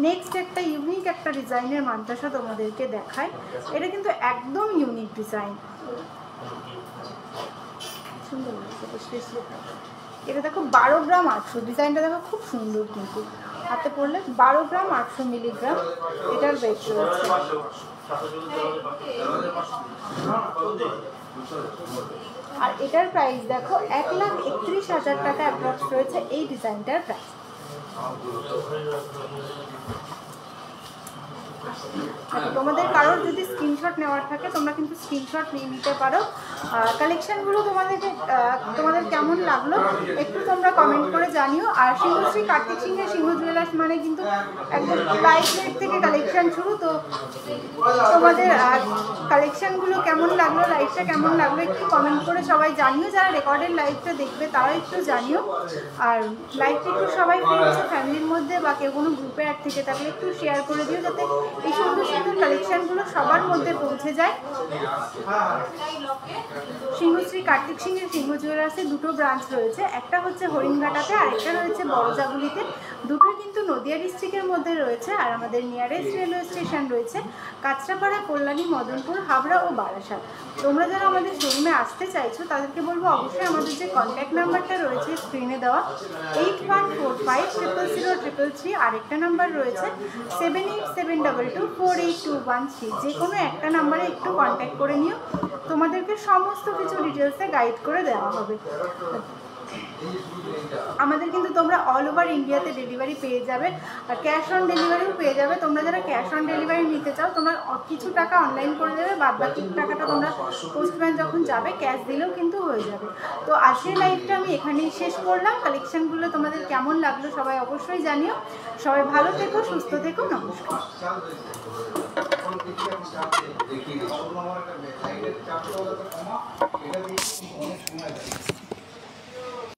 নেক্সট একটা ইউনিক একটা ডিজাইনের মান্তাসা তোমাদেরকে দেখায়, এটা কিন্তু একদম ইউনিক ডিজাইন, সুন্দর এটা দেখো 12 গ্রাম 800, ডিজাইনটা দেখো খুব সুন্দর, কিন্তু হাতে পড়লে 12 গ্রাম 800 মিলিগ্রাম এটার ওয়েট রয়েছে। আর এটার প্রাইস দেখো 1,31,000 টাকা অ্যাপ্রক্স রয়েছে এই ডিজাইনটার প্রাইস। তোমাদের কারোর যদি স্ক্রিনশট নেওয়ার থাকে তোমরা কিন্তু স্ক্রিনশট নিয়ে নিতে পারো। কালেকশানগুলো তোমাদের কেমন লাগলো একটু তোমরা কমেন্ট করে জানিও। আর সিংহশ্রী কার্তিক সিংহের সিংহ জুয়েলার্স মানে কিন্তু একদম লাইট রেট থেকে কালেকশান শুরু। তো তোমাদের কালেকশানগুলো কেমন লাগলো, লাইভটা কেমন লাগলো একটু কমেন্ট করে সবাই জানিও। যারা রেকর্ডেড লাইভটা দেখবে তারাও একটু জানিও। আর লাইভটা একটু সবাই ফ্রেন্ডস ফ্যামিলির মধ্যে বা কেউ কোনো গ্রুপে অ্যাড থেকে থাকলে একটু শেয়ার করে দিও, যাতে এই সুন্দর সুন্দর কালেকশানগুলো সবার মধ্যে পৌঁছে যায়। সিংহশ্রী কার্তিক সিংহের সিংহ জুয়েলার্সে দুটো ব্রাঞ্চ রয়েছে, একটা হচ্ছে হরিণঘাটাতে আর একটা রয়েছে বড়জাগুলিতে। দুটোই কিন্তু নদিয়া ডিস্ট্রিক্টের মধ্যে রয়েছে। আর আমাদের নিয়ারেস্ট রেলওয়ে স্টেশন রয়েছে কাঁচরাপাড়া, কল্যাণী, মদনপুর, হাবড়া ও বারাসাত। তোমরা যারা আমাদের শোরুমে আসতে চাইছো তাদেরকে বলবো অবশ্যই আমাদের যে কন্ট্যাক্ট নাম্বারটা রয়েছে স্ক্রিনে দেওয়া 8145000333, আরেকটা নাম্বার রয়েছে 7872248213, যে কোনো একটা নাম্বারে একটু কন্ট্যাক্ট করে নিও, তোমাদেরকে সমস্ত কিছু ডিটেলসে গাইড করে দেওয়া হবে। আমাদের কিন্তু তোমরা অল ওভার ইন্ডিয়াতে ডেলিভারি পেয়ে যাবে, আর ক্যাশ অন ডেলিভারিও পেয়ে যাবে। তোমরা যারা ক্যাশ অন ডেলিভারি নিতে চাও তোমরা কিছু টাকা অনলাইন করে দেবে, বাদ বাকি টাকাটা তোমরা পোস্টম্যান যখন যাবে ক্যাশ দিলেও কিন্তু হয়ে যাবে। তো আজকের লাইভটা আমি এখানেই শেষ করলাম। কালেকশানগুলো তোমাদের কেমন লাগলো সবাই অবশ্যই জানিও। সবাই ভালো থেকো, সুস্থ থেকো, নমস্কার।